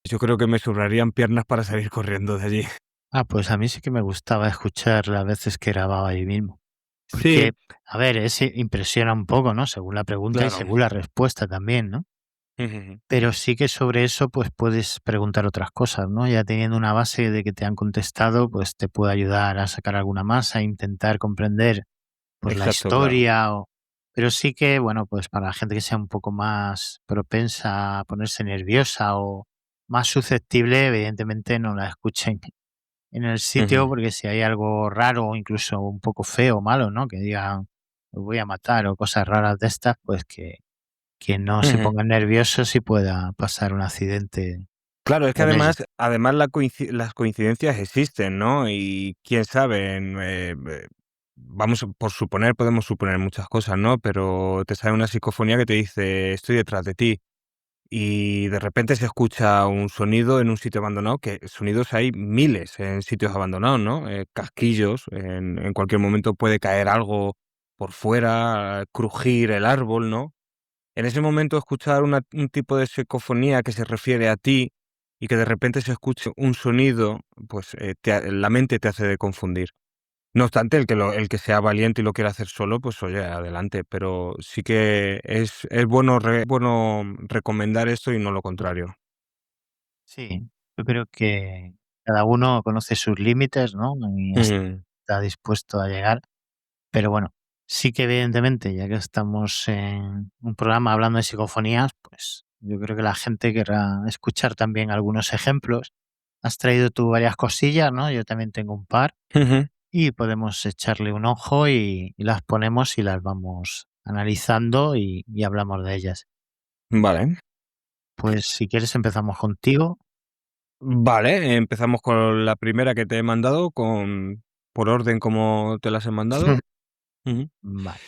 Speaker 4: yo creo que me sobrarían piernas para salir corriendo de allí.
Speaker 3: Ah, pues a mí sí que me gustaba escuchar las veces que grababa ahí mismo.
Speaker 4: Sí,
Speaker 3: Porque, a ver, impresiona un poco, ¿no? Según la pregunta y
Speaker 4: claro.
Speaker 3: según la respuesta también, ¿no?
Speaker 4: Ujú,
Speaker 3: Pero sí que sobre eso, pues puedes preguntar otras cosas, ¿no? Ya teniendo una base de que te han contestado, pues te puede ayudar a sacar alguna más, a intentar comprender, pues la
Speaker 4: exacto, claro.
Speaker 3: historia o... Pero sí que, bueno, pues para la gente que sea un poco más propensa a ponerse nerviosa o más susceptible, evidentemente no la escuchen en el sitio,
Speaker 4: Ujú,
Speaker 3: porque si hay algo raro o incluso un poco feo o malo, ¿no? Que digan, os voy a matar o cosas raras de estas, pues que no se
Speaker 4: ujú.
Speaker 3: pongan nerviosos y pueda pasar un accidente
Speaker 4: Claro, es que
Speaker 3: con ellos.
Speaker 4: además las coincidencias existen, ¿no? Y quién sabe, podemos suponer muchas cosas, ¿no? Pero te sale una psicofonía que te dice: "Estoy detrás de ti", y de repente se escucha un sonido en un sitio abandonado, que sonidos hay miles en sitios abandonados, ¿no? Casquillos, en cualquier momento puede caer algo por fuera, crujir el árbol, ¿no? En ese momento, escuchar un tipo de psicofonía que se refiere a ti y que de repente se escuche un sonido, pues, la mente te hace de confundir. No obstante, el que sea valiente y lo quiera hacer solo, pues oye, adelante, pero sí que es bueno recomendar esto y no lo contrario.
Speaker 3: Sí, yo creo que cada uno conoce sus límites, ¿no? Y
Speaker 4: Ujú,
Speaker 3: está dispuesto a llegar. Pero bueno, sí que evidentemente, ya que estamos en un programa hablando de psicofonías, pues yo creo que la gente querrá escuchar también algunos ejemplos. Has traído tú varias cosillas, ¿no? Yo también tengo un par
Speaker 4: ujú.
Speaker 3: y podemos echarle un ojo y las ponemos y las vamos analizando y hablamos de ellas.
Speaker 4: Vale.
Speaker 3: Pues si quieres empezamos contigo.
Speaker 4: Vale, empezamos con la primera que te he mandado, por orden como te las he mandado. Ujú.
Speaker 3: Vale.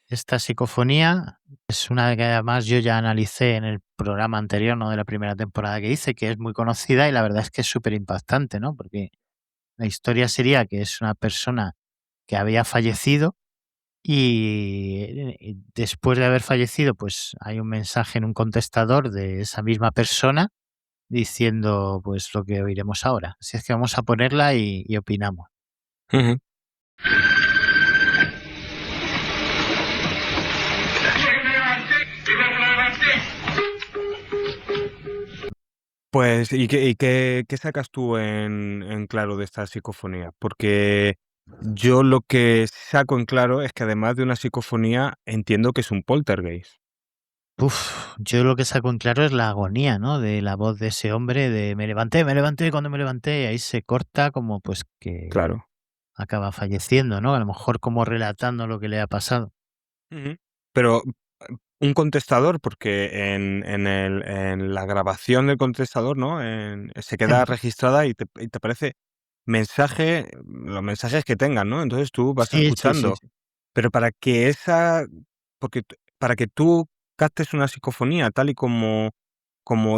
Speaker 3: Esta psicofonía es una que además yo ya analicé en el programa anterior, ¿no? De la primera temporada que hice, que es muy conocida y la verdad es que es súper impactante, ¿no? Porque la historia sería que es una persona que había fallecido y después de haber fallecido, pues hay un mensaje en un contestador de esa misma persona diciendo pues lo que oiremos ahora. Así es que vamos a ponerla y opinamos.
Speaker 4: Ujú. Pues, ¿y qué sacas tú en claro de esta psicofonía? Porque yo lo que saco en claro es que además de una psicofonía, entiendo que es un poltergeist.
Speaker 3: Uf, yo lo que saco en claro es la agonía, ¿no? De la voz de ese hombre de me levanté, cuando me levanté, y ahí se corta como pues que
Speaker 4: Claro.
Speaker 3: acaba falleciendo, ¿no? A lo mejor como relatando lo que le ha pasado.
Speaker 4: Ujú. Pero, un contestador, porque en la grabación del contestador, ¿no? Se queda registrada y te aparece los mensajes que tengan, ¿no? Entonces tú vas
Speaker 3: Sí, sí, sí,
Speaker 4: escuchando.
Speaker 3: sí.
Speaker 4: Pero para que tú captes una psicofonía tal y como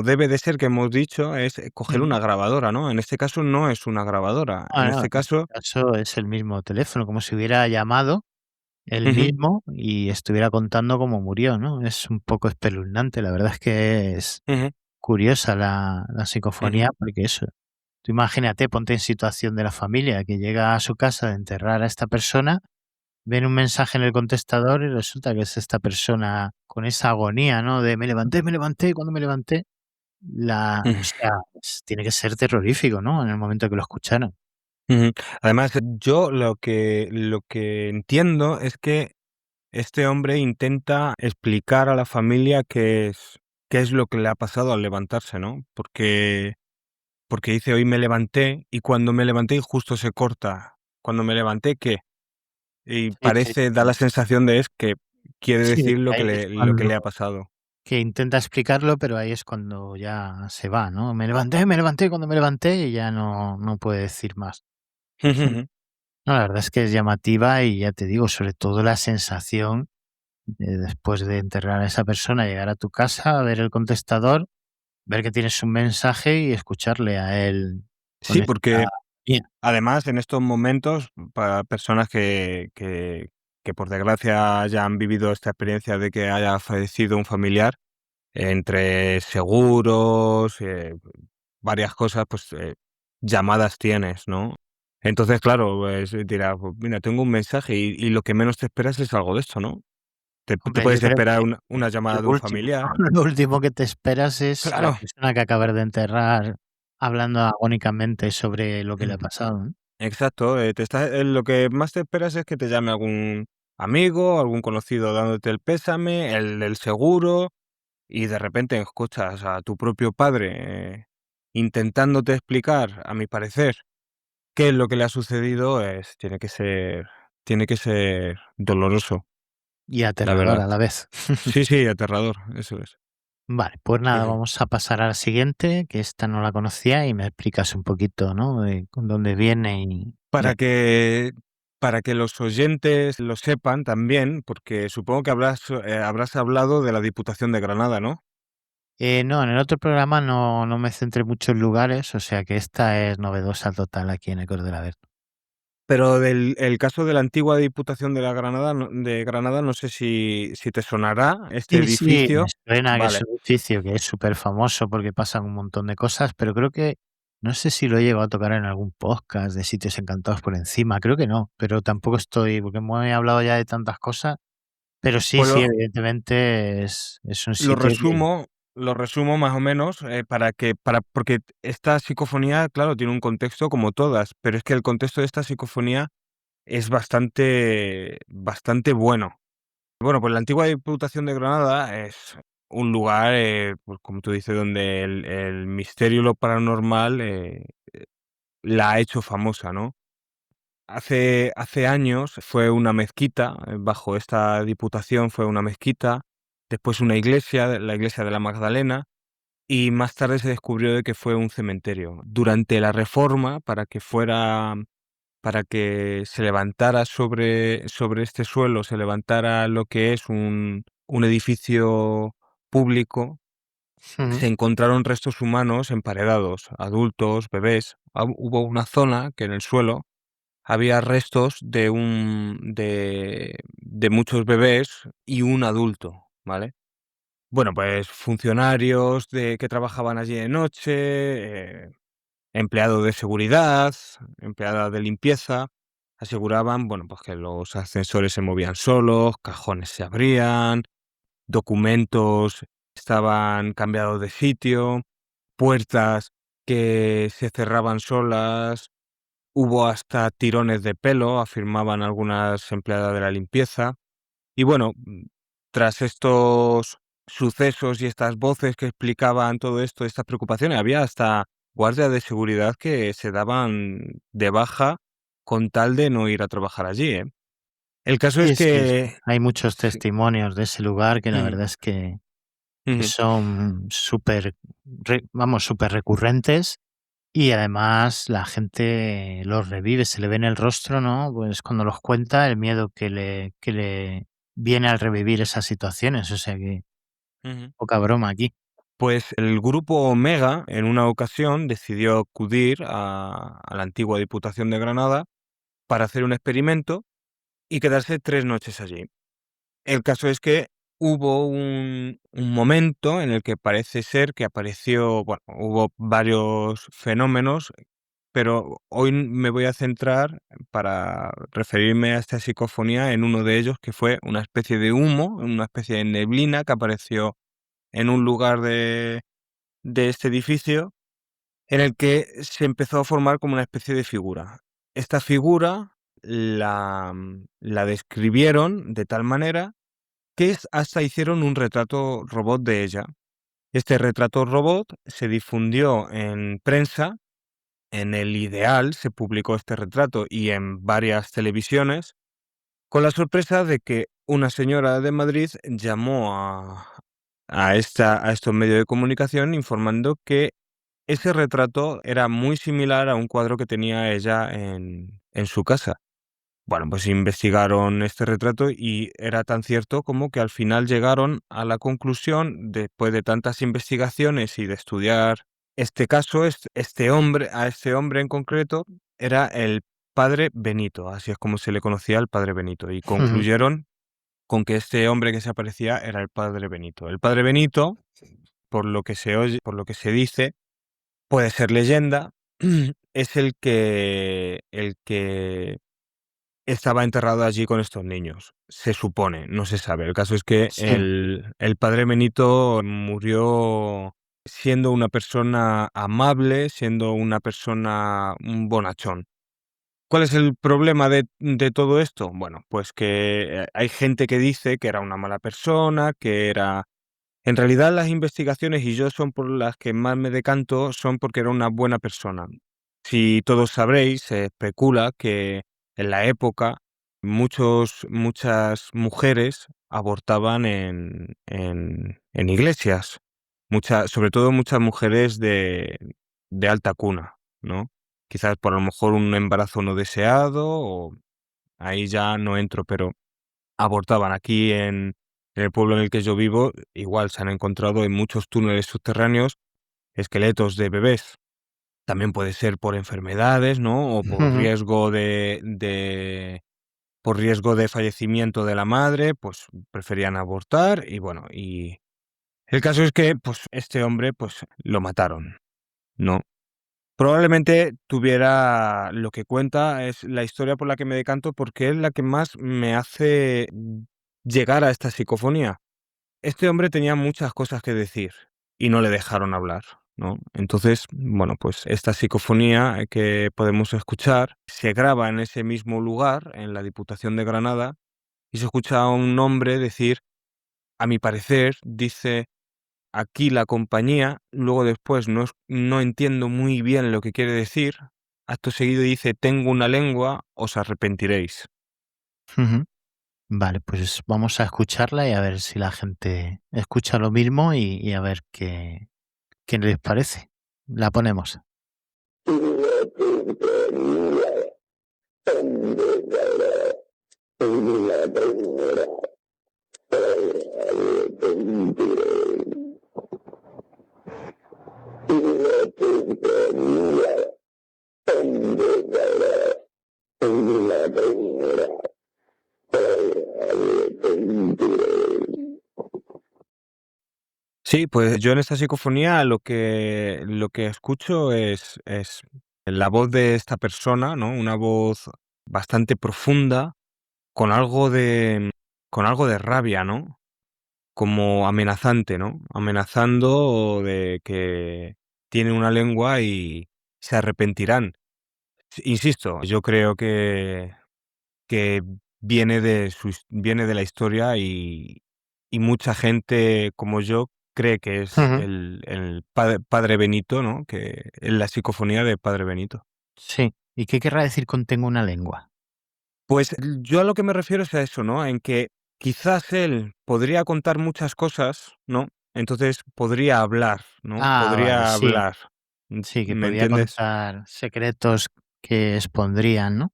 Speaker 4: debe de ser, que hemos dicho, es coger
Speaker 3: Ujú.
Speaker 4: una grabadora, ¿no? En este caso no es una grabadora.
Speaker 3: Ah,
Speaker 4: En
Speaker 3: no,
Speaker 4: este
Speaker 3: en este
Speaker 4: caso
Speaker 3: caso es el mismo teléfono, como si hubiera llamado él
Speaker 4: ujú,
Speaker 3: mismo y estuviera contando cómo murió, ¿no? Es un poco espeluznante, la verdad es que es
Speaker 4: ujú,
Speaker 3: curiosa la psicofonía,
Speaker 4: ujú,
Speaker 3: porque eso, tú imagínate, ponte en situación de la familia que llega a su casa de enterrar a esta persona, ven un mensaje en el contestador y resulta que es esta persona con esa agonía, ¿no? De me levanté, cuando me levanté. O
Speaker 4: ujú,
Speaker 3: sea, tiene que ser terrorífico, ¿no? En el momento que lo escucharon.
Speaker 4: ujú. Además, yo lo que entiendo es que este hombre intenta explicar a la familia qué es lo que le ha pasado al levantarse, ¿no? Porque dice: "Hoy me levanté y cuando me levanté", y justo se corta. "Cuando me levanté, ¿qué?". Y
Speaker 3: Sí, sí,
Speaker 4: parece, da
Speaker 3: sí.
Speaker 4: la sensación de es que quiere
Speaker 3: Sí,
Speaker 4: decir
Speaker 3: que ahí es
Speaker 4: lo que
Speaker 3: cuando
Speaker 4: le ha pasado.
Speaker 3: que intenta explicarlo, pero ahí es cuando ya se va, ¿no? Me levanté, cuando me levanté y ya no puede decir más. Mm. No, la verdad es que es llamativa y ya te digo, sobre todo la sensación de después de enterrar a esa persona, llegar a tu casa, ver el contestador, ver que tienes un mensaje y escucharle a él con
Speaker 4: Sí,
Speaker 3: esta
Speaker 4: porque
Speaker 3: IA.
Speaker 4: además en estos momentos, para personas que por desgracia ya han vivido esta experiencia de que haya fallecido un familiar, entre seguros, varias cosas, pues, llamadas tienes, ¿no? Entonces, claro, pues, dirás: "Pues mira, tengo un mensaje", y lo que menos te esperas es algo de esto, ¿no? Te
Speaker 3: Hombre, yo
Speaker 4: puedes
Speaker 3: creo
Speaker 4: esperar
Speaker 3: que
Speaker 4: una llamada de
Speaker 3: lo
Speaker 4: un
Speaker 3: último,
Speaker 4: familiar.
Speaker 3: lo último que te esperas es la
Speaker 4: Claro.
Speaker 3: persona que acabas de enterrar hablando agónicamente sobre lo que le ha pasado, ¿no?
Speaker 4: Exacto, lo que más te esperas es que te llame algún amigo, algún conocido dándote el pésame, el del seguro, y de repente escuchas a tu propio padre, intentándote explicar, a mi parecer, qué es lo que le ha sucedido, tiene que ser doloroso,
Speaker 3: Y
Speaker 4: la
Speaker 3: aterrador
Speaker 4: verdad.
Speaker 3: a la vez.
Speaker 4: Sí, sí, aterrador, eso es.
Speaker 3: Vale, pues nada,
Speaker 4: Ujú.
Speaker 3: vamos a pasar a la siguiente, que esta no la conocía y me explicas un poquito, ¿no? De con dónde viene y a
Speaker 4: Para que para que los oyentes lo sepan también, porque supongo que habrás hablado de la Diputación de Granada, ¿no?
Speaker 3: no, en el otro programa no me centré mucho en lugares, o sea que esta es novedosa total aquí en Ecos del Averno.
Speaker 4: Pero del el caso de la antigua Diputación de la Granada, no sé si te sonará este
Speaker 3: Sí, sí, me
Speaker 4: edificio.
Speaker 3: suena que es
Speaker 4: Vale,
Speaker 3: un edificio que es súper famoso porque pasan un montón de cosas, pero creo que no sé si lo he llegado a tocar en algún podcast de Sitios Encantados por encima, creo que no, pero tampoco estoy porque hemos hablado ya de tantas cosas, pero sí,
Speaker 4: pues
Speaker 3: sí, evidentemente es un
Speaker 4: lo
Speaker 3: sitio que
Speaker 4: resumo lo resumo más o menos, porque esta psicofonía, claro, tiene un contexto como todas, pero es que el contexto de esta psicofonía es bastante bueno. Bueno, pues la antigua Diputación de Granada es un lugar, pues como tú dices, donde el misterio y lo paranormal, la ha hecho famosa, ¿no? Hace años fue una mezquita, bajo esta diputación fue una mezquita, después una iglesia, la iglesia de la Magdalena, y más tarde se descubrió de que fue un cementerio. Durante la Reforma, para que se levantara sobre este suelo, se levantara lo que es un edificio público,
Speaker 3: ujú,
Speaker 4: se encontraron restos humanos emparedados, adultos, bebés. Hubo una zona que en el suelo había restos de muchos bebés y un adulto, ¿vale? Bueno, pues funcionarios que trabajaban allí de noche, empleados de seguridad, empleadas de limpieza, aseguraban, bueno, pues que los ascensores se movían solos, cajones se abrían, documentos estaban cambiados de sitio, puertas que se cerraban solas, hubo hasta tirones de pelo, afirmaban algunas empleadas de la limpieza. Y bueno, tras estos sucesos y estas voces que explicaban todo esto, estas preocupaciones, había hasta guardias de seguridad que se daban de baja con tal de no ir a trabajar allí, ¿eh? El caso es
Speaker 3: sí, sí, sí.
Speaker 4: que
Speaker 3: Hay muchos
Speaker 4: sí,
Speaker 3: testimonios de ese lugar que la
Speaker 4: ujú,
Speaker 3: verdad es que
Speaker 4: ujú,
Speaker 3: son súper, vamos, súper recurrentes. Y además la gente los revive, se le ve en el rostro, ¿no? Pues cuando los cuenta, el miedo que le viene al revivir esas situaciones, o sea que
Speaker 4: ujú.
Speaker 3: poca broma aquí.
Speaker 4: Pues el grupo Omega, en una ocasión, decidió acudir a la antigua Diputación de Granada para hacer un experimento y quedarse 3 noches allí. El caso es que hubo un momento en el que parece ser que apareció, bueno, hubo varios fenómenos, pero hoy me voy a centrar para referirme a esta psicofonía en uno de ellos, que fue una especie de humo, una especie de neblina que apareció en un lugar de este edificio, en el que se empezó a formar como una especie de figura. Esta figura la describieron de tal manera que hasta hicieron un retrato robot de ella. Este retrato robot se difundió en prensa, en El Ideal se publicó este retrato y en varias televisiones, con la sorpresa de que una señora de Madrid llamó a estos medios de comunicación informando que ese retrato era muy similar a un cuadro que tenía ella en su casa. Bueno, pues investigaron este retrato y era tan cierto como que al final llegaron a la conclusión, después de tantas investigaciones y de estudiar este caso, a este hombre en concreto, era el padre Benito, así es como se le conocía al padre Benito, y
Speaker 3: Ujú.
Speaker 4: concluyeron con que este hombre que se aparecía era el padre Benito. El padre Benito, por lo que se oye, por lo que se dice, puede ser leyenda, es el que estaba enterrado allí con estos niños. Se supone, no se sabe. El caso es que
Speaker 3: Sí.
Speaker 4: el padre Benito murió siendo una persona amable, siendo una persona, un bonachón. ¿Cuál es el problema de todo esto? Bueno, pues que hay gente que dice que era una mala persona, que era... En realidad las investigaciones, y yo son por las que más me decanto, son porque era una buena persona. Si todos sabréis, se especula que en la época muchas mujeres abortaban en iglesias, sobre todo muchas mujeres de alta cuna, ¿no? Quizás por a lo mejor un embarazo no deseado, o ahí ya no entro, pero abortaban. Aquí en el pueblo en el que yo vivo, igual se han encontrado en muchos túneles subterráneos esqueletos de bebés. También puede ser por enfermedades, ¿no? O
Speaker 3: Ujú.
Speaker 4: por riesgo de fallecimiento de la madre, pues preferían abortar y bueno, y el caso es que, pues, este hombre, pues, lo mataron, ¿no? Probablemente tuviera lo que cuenta es la historia por la que me decanto, porque es la que más me hace llegar a esta psicofonía. Este hombre tenía muchas cosas que decir y no le dejaron hablar, ¿no? Entonces, bueno, pues esta psicofonía que podemos escuchar se graba en ese mismo lugar, en la Diputación de Granada, y se escucha a un hombre decir, a mi parecer, dice aquí la compañía, luego después no entiendo muy bien lo que quiere decir, acto seguido dice, tengo una lengua, os arrepentiréis.
Speaker 3: Ujú. Vale, pues vamos a escucharla y a ver si la gente escucha lo mismo y a ver qué les parece. La ponemos.
Speaker 4: Sí, pues yo en esta psicofonía lo que escucho es la voz de esta persona, ¿no? Una voz bastante profunda, con algo de con algo de rabia, ¿no? Como amenazante, ¿no? Amenazando de que tienen una lengua y se arrepentirán. Insisto, yo creo que viene de la historia y mucha gente como yo cree que es
Speaker 3: Ujú.
Speaker 4: el padre Benito, ¿no? Que es la psicofonía de padre Benito.
Speaker 3: Sí. ¿Y qué querrá decir con tengo una lengua?
Speaker 4: Pues yo a lo que me refiero es a eso, ¿no? En que quizás él podría contar muchas cosas, ¿no? Entonces podría hablar, ¿no?
Speaker 3: Ah, vale,
Speaker 4: Podría
Speaker 3: sí.
Speaker 4: hablar.
Speaker 3: Sí, que
Speaker 4: ¿Me
Speaker 3: podía
Speaker 4: entiendes?
Speaker 3: contar secretos que expondrían, ¿no?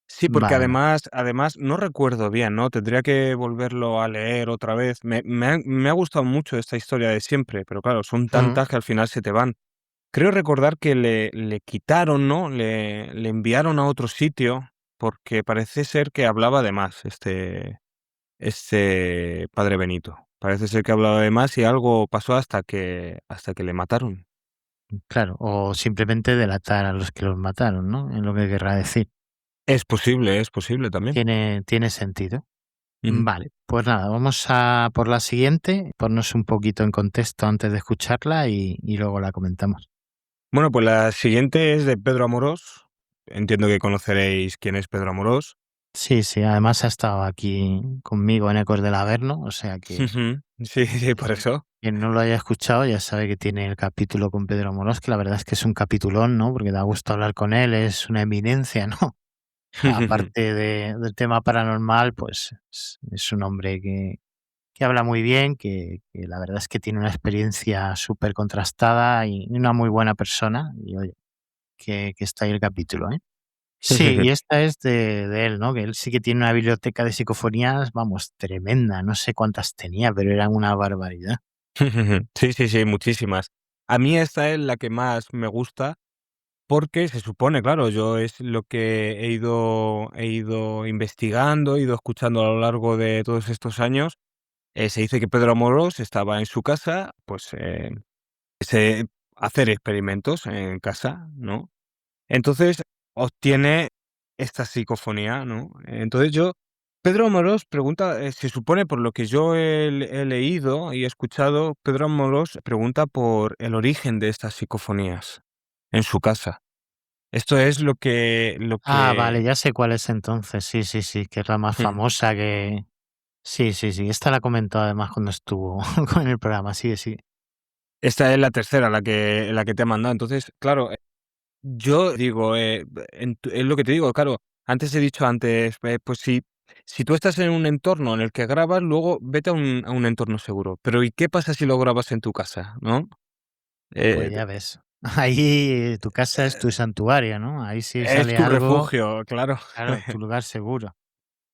Speaker 4: Sí, porque
Speaker 3: Vale.
Speaker 4: además no recuerdo bien, ¿no? Tendría que volverlo a leer otra vez. Me ha gustado mucho esta historia de siempre, pero claro, son
Speaker 3: Ujú.
Speaker 4: tantas que al final se te van. Creo recordar que le quitaron, ¿no? Le enviaron a otro sitio porque parece ser que hablaba de más este padre Benito. Parece ser que hablaba de más y algo pasó hasta que le mataron.
Speaker 3: Claro, o simplemente delatar a los que los mataron, ¿no? En lo que querrá decir.
Speaker 4: Es posible también.
Speaker 3: Tiene sentido.
Speaker 4: Ujú.
Speaker 3: Vale, pues nada, vamos a por la siguiente, ponnos un poquito en contexto antes de escucharla y luego la comentamos.
Speaker 4: Bueno, pues la siguiente es de Pedro Amorós. entiendo que conoceréis quién es Pedro Amorós.
Speaker 3: Sí, sí, además ha estado aquí conmigo en Ecos del Averno, o sea que
Speaker 4: Ujú. Sí, sí, por eso.
Speaker 3: quien no lo haya escuchado ya sabe que tiene el capítulo con Pedro Amorós, que la verdad es que es un capitulón, ¿no? Porque da gusto hablar con él, es una eminencia, ¿no? Aparte del tema paranormal, pues es un hombre que habla muy bien, que la verdad es que tiene una experiencia súper contrastada y una muy buena persona. Y oye, que está ahí el capítulo, ¿eh? Sí, y esta es de él, ¿no? Que él sí que tiene una biblioteca de psicofonías, vamos, tremenda. No sé cuántas tenía, pero eran una barbaridad.
Speaker 4: Sí, sí, sí, muchísimas. A mí esta es la que más me gusta porque se supone, claro, yo es lo que he ido investigando, he ido escuchando a lo largo de todos estos años. Se dice que Pedro Amorós estaba en su casa, pues, se hacer experimentos en casa, ¿no? Entonces obtiene esta psicofonía, ¿no? Entonces Pedro Amorós pregunta, se supone por lo que yo he leído y he escuchado, Pedro Amorós pregunta por el origen de estas psicofonías en su casa. Esto es lo
Speaker 3: Ah, vale,
Speaker 4: que
Speaker 3: ya sé cuál es entonces. Sí, sí, sí, que es la más famosa que... Sí, sí, sí. Esta la comentó además cuando estuvo con el programa. Sí, sí.
Speaker 4: esta es la tercera, la que te he mandado. Entonces, claro, yo digo, es lo que te digo, claro, antes he dicho antes, pues si tú estás en un entorno en el que grabas, luego vete a un entorno seguro. Pero ¿y qué pasa si lo grabas en tu casa, no?
Speaker 3: Pues
Speaker 4: Eh,
Speaker 3: ya ves. Ahí tu casa es tu santuario, ¿no? Ahí si
Speaker 4: es
Speaker 3: sale
Speaker 4: tu
Speaker 3: algo,
Speaker 4: refugio, claro.
Speaker 3: claro, tu lugar seguro.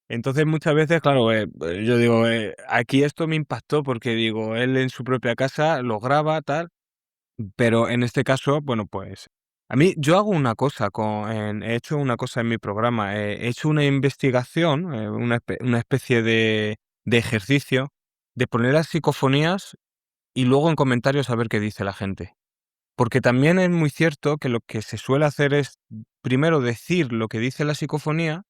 Speaker 4: Entonces, muchas veces, claro, yo digo, aquí esto me impactó porque digo, él en su propia casa lo graba, tal. Pero en este caso, bueno, pues a mí yo hago una cosa he hecho una cosa en mi programa, he hecho una investigación, una especie de ejercicio de poner las psicofonías y luego en comentarios a ver qué dice la gente. Porque también es muy cierto que lo que se suele hacer es primero decir lo que dice la psicofonía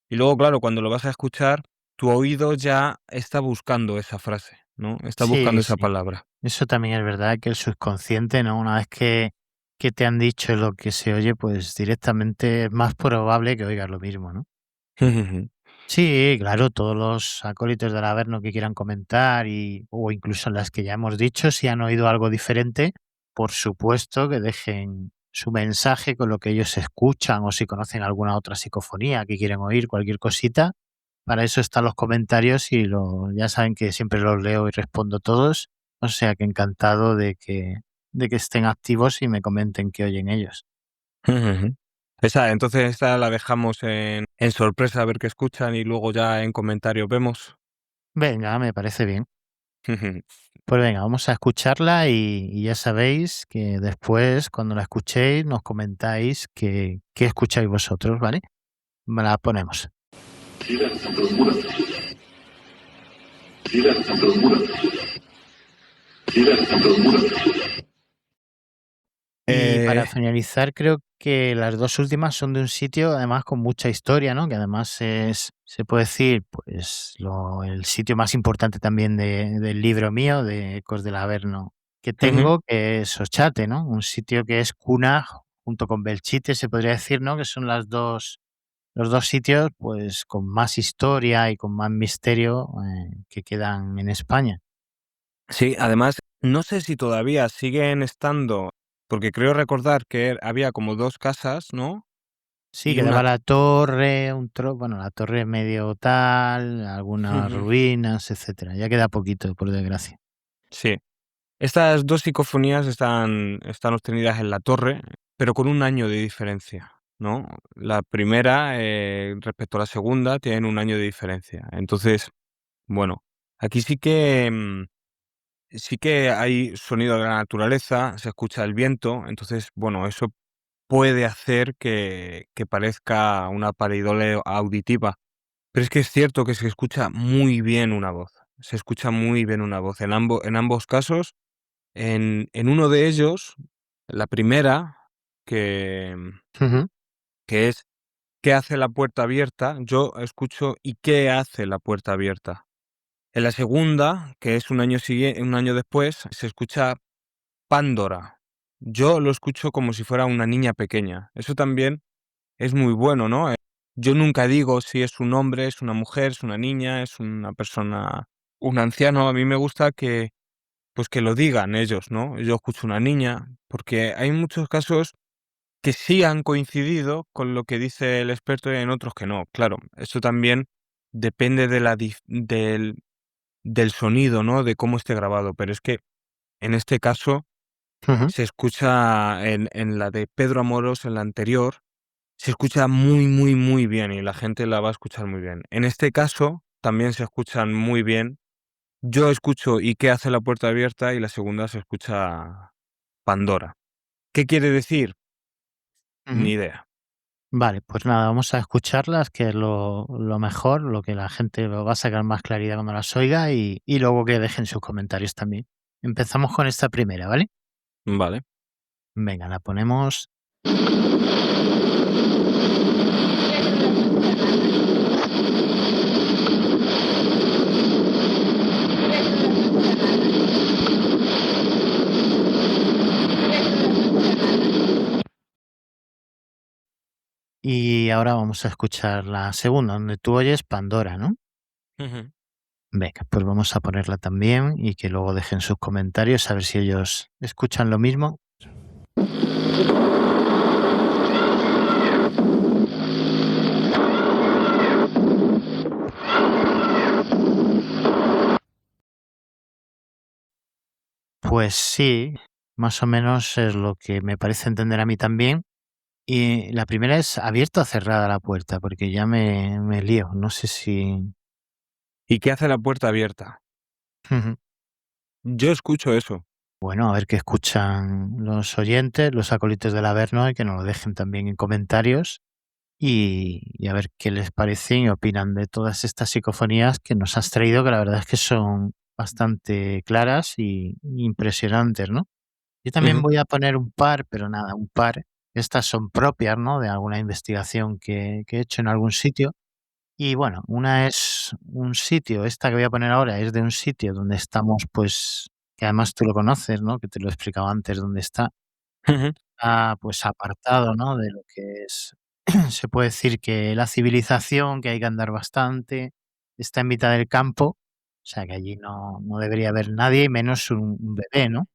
Speaker 4: y luego, claro, cuando lo vas a escuchar, tu oído ya está buscando esa frase, ¿no? Está buscando
Speaker 3: Sí,
Speaker 4: esa
Speaker 3: sí.
Speaker 4: palabra.
Speaker 3: Eso también es verdad que el subconsciente, ¿no? Una vez que te han dicho lo que se oye, pues directamente es más probable que oigas lo mismo, ¿no? Sí, claro, todos los acólitos del Averno que quieran comentar o incluso las que ya hemos dicho, si han oído algo diferente, por supuesto que dejen su mensaje con lo que ellos escuchan o si conocen alguna otra psicofonía que quieren oír, cualquier cosita. Para eso están los comentarios y ya saben que siempre los leo y respondo todos. O sea que encantado de que estén activos y me comenten qué oyen ellos.
Speaker 4: Ujú. Entonces esta la dejamos en sorpresa a ver qué escuchan y luego ya en comentarios vemos.
Speaker 3: Venga, me parece bien. Pues venga, vamos a escucharla y ya sabéis que después, cuando la escuchéis, nos comentáis qué escucháis vosotros, ¿vale? Me la ponemos. Y para
Speaker 4: Eh,
Speaker 3: finalizar, creo que las dos últimas son de un sitio, además, con mucha historia, ¿no? Que además se puede decir, pues, el sitio más importante también del libro mío, de Ecos del Averno, que
Speaker 4: ujú.
Speaker 3: tengo, que es Ochate, ¿no? Un sitio que es cuna, junto con Belchite, se podría decir, ¿no? Que son los dos sitios, pues, con más historia y con más misterio que quedan en España.
Speaker 4: Sí, además, no sé si todavía siguen estando, porque creo recordar que había como 2 casas, ¿no?
Speaker 3: Sí,
Speaker 4: Y una
Speaker 3: quedaba la torre, bueno, la torre medio tal, algunas
Speaker 4: ujú,
Speaker 3: ruinas, etcétera. Ya queda poquito, por desgracia.
Speaker 4: sí. Estas 2 psicofonías están obtenidas en la torre, pero con un año de diferencia, ¿no? La primera, respecto a la segunda, tienen un año de diferencia. Entonces, bueno, aquí sí que hay sonido de la naturaleza, se escucha el viento, entonces, bueno, eso puede hacer que parezca una pareidolia auditiva. Pero es que es cierto que se escucha muy bien una voz, se escucha muy bien una voz. En ambos casos, en uno de ellos, la primera, que
Speaker 3: Ujú.
Speaker 4: que es ¿qué hace la puerta abierta? Yo escucho ¿y qué hace la puerta abierta? En la segunda, que es un año después, se escucha Pándora. Yo lo escucho como si fuera una niña pequeña. Eso también es muy bueno, ¿no? Yo nunca digo si es un hombre, es una mujer, es una niña, es una persona, un anciano. A mí me gusta que, pues que lo digan ellos, ¿no? Yo escucho una niña, porque hay muchos casos que sí han coincidido con lo que dice el experto y en otros que no. Claro, eso también depende de del sonido, ¿no? De cómo esté grabado. Pero es que en este caso
Speaker 3: Ujú.
Speaker 4: se escucha en la de Pedro Amorós, en la anterior, se escucha muy, muy, muy bien y la gente la va a escuchar muy bien. En este caso también se escuchan muy bien. Yo escucho ¿Y qué hace la puerta abierta? Y la segunda se escucha Pandora. ¿Qué quiere decir?
Speaker 3: Ujú.
Speaker 4: Ni idea.
Speaker 3: Vale, pues nada, vamos a escucharlas, que es lo mejor, lo que la gente lo va a sacar más claridad cuando las oiga y luego que dejen sus comentarios también. Empezamos con esta primera, ¿vale?
Speaker 4: Vale.
Speaker 3: Venga, la ponemos. Y ahora vamos a escuchar la segunda, donde tú oyes Pandora, ¿no?
Speaker 4: Ujú.
Speaker 3: Venga, pues vamos a ponerla también y que luego dejen sus comentarios a ver si ellos escuchan lo mismo. Pues sí, más o menos es lo que me parece entender a mí también. Y la primera es abierta o cerrada la puerta, porque ya me lío. No sé si.
Speaker 4: ¿Y qué hace la puerta abierta?
Speaker 3: Ujú.
Speaker 4: Yo escucho eso.
Speaker 3: Bueno, a ver qué escuchan los oyentes, los acólitos del Averno, y que nos lo dejen también en comentarios. Y a ver qué les parecen y opinan de todas estas psicofonías que nos has traído, que la verdad es que son bastante claras y impresionantes, ¿no? Yo también
Speaker 4: Ujú,
Speaker 3: voy a poner un par, pero nada, un par. Estas son propias, ¿no? De alguna investigación que he hecho en algún sitio. Y bueno, una es un sitio, esta que voy a poner ahora es de un sitio donde estamos, pues, que además tú lo conoces, ¿no? Que te lo he explicado antes dónde está.
Speaker 4: ujú,
Speaker 3: Está, pues, apartado, ¿no? De lo que es, se puede decir que la civilización, que hay que andar bastante. Está en mitad del campo, o sea que allí no debería haber nadie, y menos un bebé, ¿no?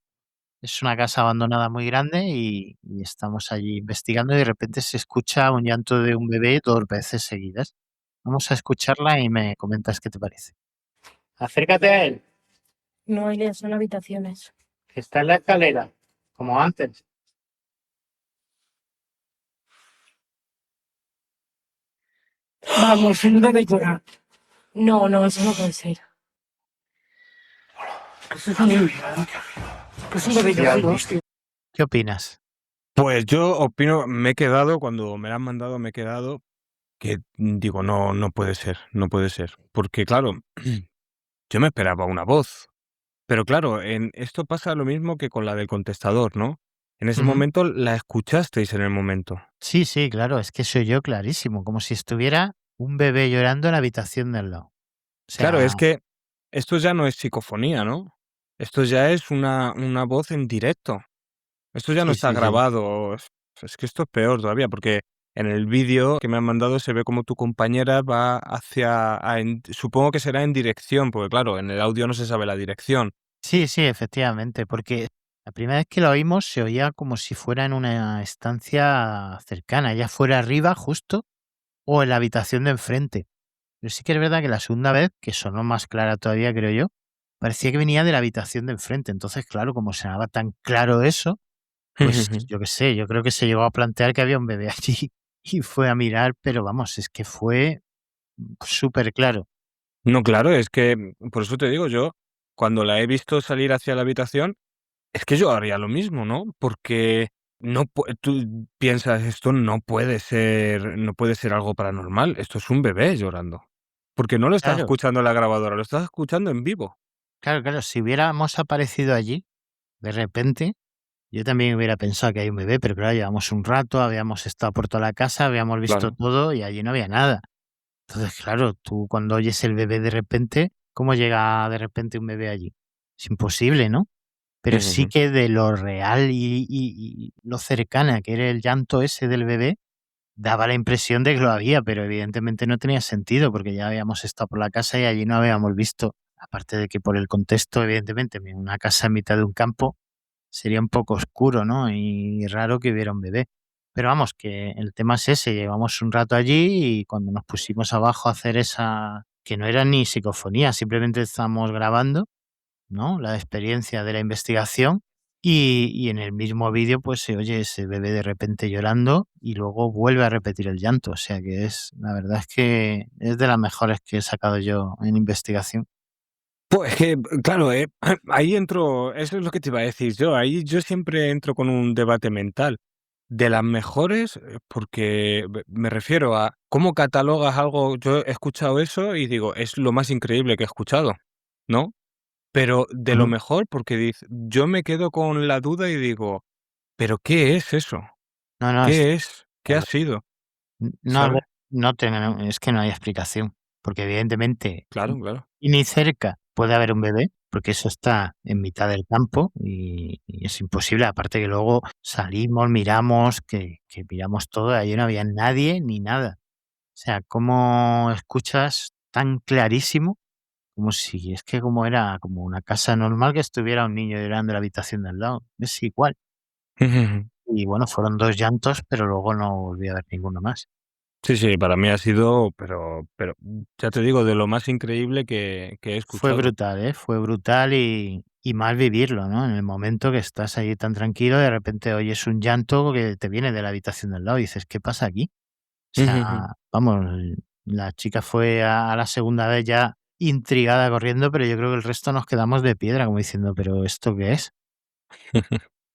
Speaker 3: Es una casa abandonada muy grande y estamos allí investigando y de repente se escucha un llanto de un bebé 2 veces seguidas. Vamos a escucharla y me comentas qué te parece. Acércate a él,
Speaker 1: No, Elia, son habitaciones.
Speaker 3: que está en la escalera, como antes.
Speaker 1: Vamos, un bebé llora. No, no, eso no puede ser. Pues un bebé llorando, hostia.
Speaker 3: ¿Qué opinas?
Speaker 4: Pues yo opino, me he quedado, cuando me la han mandado, me he quedado que digo, no, no puede ser, no puede ser. Porque claro, yo me esperaba una voz. Pero claro, en esto pasa lo mismo que con la del contestador, ¿no? En ese
Speaker 3: Ujú.
Speaker 4: momento la escuchasteis en el momento.
Speaker 3: Sí, sí, claro, es que soy yo clarísimo, como si estuviera un bebé llorando en la habitación del lado. O
Speaker 4: Claro,
Speaker 3: sea,
Speaker 4: es que esto ya no es psicofonía, ¿no? Esto ya es una voz en directo. Esto ya no
Speaker 3: sí,
Speaker 4: está
Speaker 3: sí, sí.
Speaker 4: grabado. Es que esto es peor todavía, porque en el vídeo que me han mandado se ve como tu compañera va hacia, supongo que será en dirección, porque claro, en el audio no se sabe la dirección.
Speaker 3: Sí, sí, efectivamente, porque la primera vez que lo oímos se oía como si fuera en una estancia cercana, ya fuera arriba justo o en la habitación de enfrente. Pero sí que es verdad que la segunda vez, que sonó más clara todavía, creo yo, parecía que venía de la habitación de enfrente. Entonces, claro, como sonaba tan claro eso, pues yo qué sé, yo creo que se llegó a plantear que había un bebé allí y fue a mirar, pero vamos, es que fue súper claro.
Speaker 4: No, claro, es que por eso te digo yo, cuando la he visto salir hacia la habitación, es que yo haría lo mismo, ¿no? Porque tú piensas, esto no puede ser algo paranormal, esto es un bebé llorando. Porque no lo estás
Speaker 3: Claro,
Speaker 4: escuchando en la grabadora, lo estás escuchando en vivo.
Speaker 3: claro, claro, si hubiéramos aparecido allí, de repente, yo también hubiera pensado que hay un bebé, pero claro, llevamos un rato, habíamos estado por toda la casa, habíamos visto
Speaker 4: Claro.
Speaker 3: todo y allí no había nada. Entonces, claro, tú cuando oyes el bebé de repente, ¿cómo llega de repente un bebé allí? Es imposible, ¿no? Pero sí
Speaker 4: Ujú.
Speaker 3: que de lo real y lo cercana que era el llanto ese del bebé, daba la impresión de que lo había, pero evidentemente no tenía sentido porque ya habíamos estado por la casa y allí no habíamos visto, aparte de que por el contexto, evidentemente, una casa en mitad de un campo sería un poco oscuro, ¿no? Y raro que hubiera un bebé. Pero vamos, que el tema es ese, llevamos un rato allí y cuando nos pusimos abajo a hacer esa, que no era ni psicofonía, simplemente estábamos grabando, ¿no? La experiencia de la investigación y en el mismo vídeo pues se oye ese bebé de repente llorando y luego vuelve a repetir el llanto. O sea que la verdad es que es de las mejores que he sacado yo en investigación.
Speaker 4: Pues que, claro, ahí entro, eso es lo que te iba a decir yo, ahí yo siempre entro con un debate mental. De las mejores, porque me refiero a cómo catalogas algo. Yo he escuchado eso y digo, es lo más increíble que he escuchado, ¿no? Pero de lo
Speaker 3: Ujú.
Speaker 4: mejor, porque yo me quedo con la duda y digo, ¿pero qué es eso?
Speaker 3: No, no,
Speaker 4: ¿Qué es? ¿Qué ha sido?
Speaker 3: no,
Speaker 4: ¿Sabes?
Speaker 3: es que no hay explicación, porque evidentemente
Speaker 4: Claro, claro.
Speaker 3: y ni cerca puede haber un bebé, porque eso está en mitad del campo y es imposible. Aparte que luego salimos, miramos, que miramos todo, allí no había nadie ni nada. O sea, ¿cómo escuchas tan clarísimo? Como si es que como era como una casa normal que estuviera un niño llorando en la habitación de al lado. Es igual. Y bueno, fueron 2 llantos, pero luego no volví a ver ninguno más.
Speaker 4: Sí, sí, para mí ha sido, pero ya te digo, de lo más increíble que he
Speaker 3: Fue
Speaker 4: escuchado.
Speaker 3: brutal, ¿eh? Fue brutal y mal vivirlo, ¿no? En el momento que estás ahí tan tranquilo, de repente oyes un llanto que te viene de la habitación de al lado y dices: "¿Qué pasa aquí?". O sea, vamos, la chica fue a la segunda vez ya intrigada corriendo, pero yo creo que el resto nos quedamos de piedra, como diciendo: "¿Pero esto qué es?".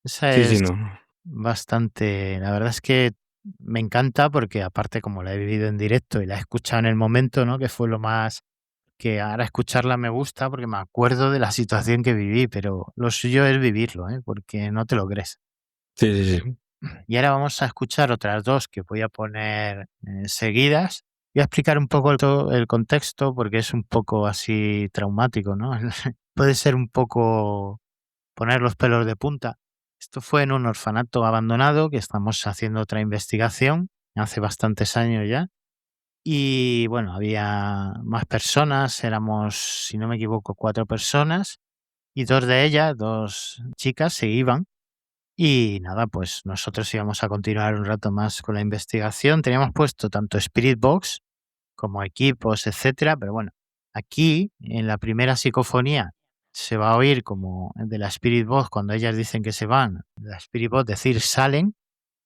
Speaker 3: Esa
Speaker 4: Sí, sí,
Speaker 3: es
Speaker 4: no.
Speaker 3: bastante, la verdad es que me encanta porque aparte como la he vivido en directo y la he escuchado en el momento, ¿no? Que fue lo más que ahora escucharla me gusta porque me acuerdo de la situación que viví, pero lo suyo es vivirlo, ¿eh? Porque no te lo crees.
Speaker 4: Sí, sí, sí.
Speaker 3: Y ahora vamos a escuchar otras 2 que voy a poner, seguidas. Voy a explicar un poco el contexto porque es un poco así traumático, ¿no? Puede ser un poco poner los pelos de punta. Esto fue en un orfanato abandonado que estamos haciendo otra investigación hace bastantes años ya. Y bueno, había más personas, éramos, si no me equivoco, 4 personas y 2 de ellas, 2 chicas, se iban. Y nada, pues nosotros íbamos a continuar un rato más con la investigación. Teníamos puesto tanto Spirit Box como equipos, etcétera, pero bueno, aquí en la primera psicofonía se va a oír como de la Spirit Box cuando ellas dicen que se van, la Spirit Box decir salen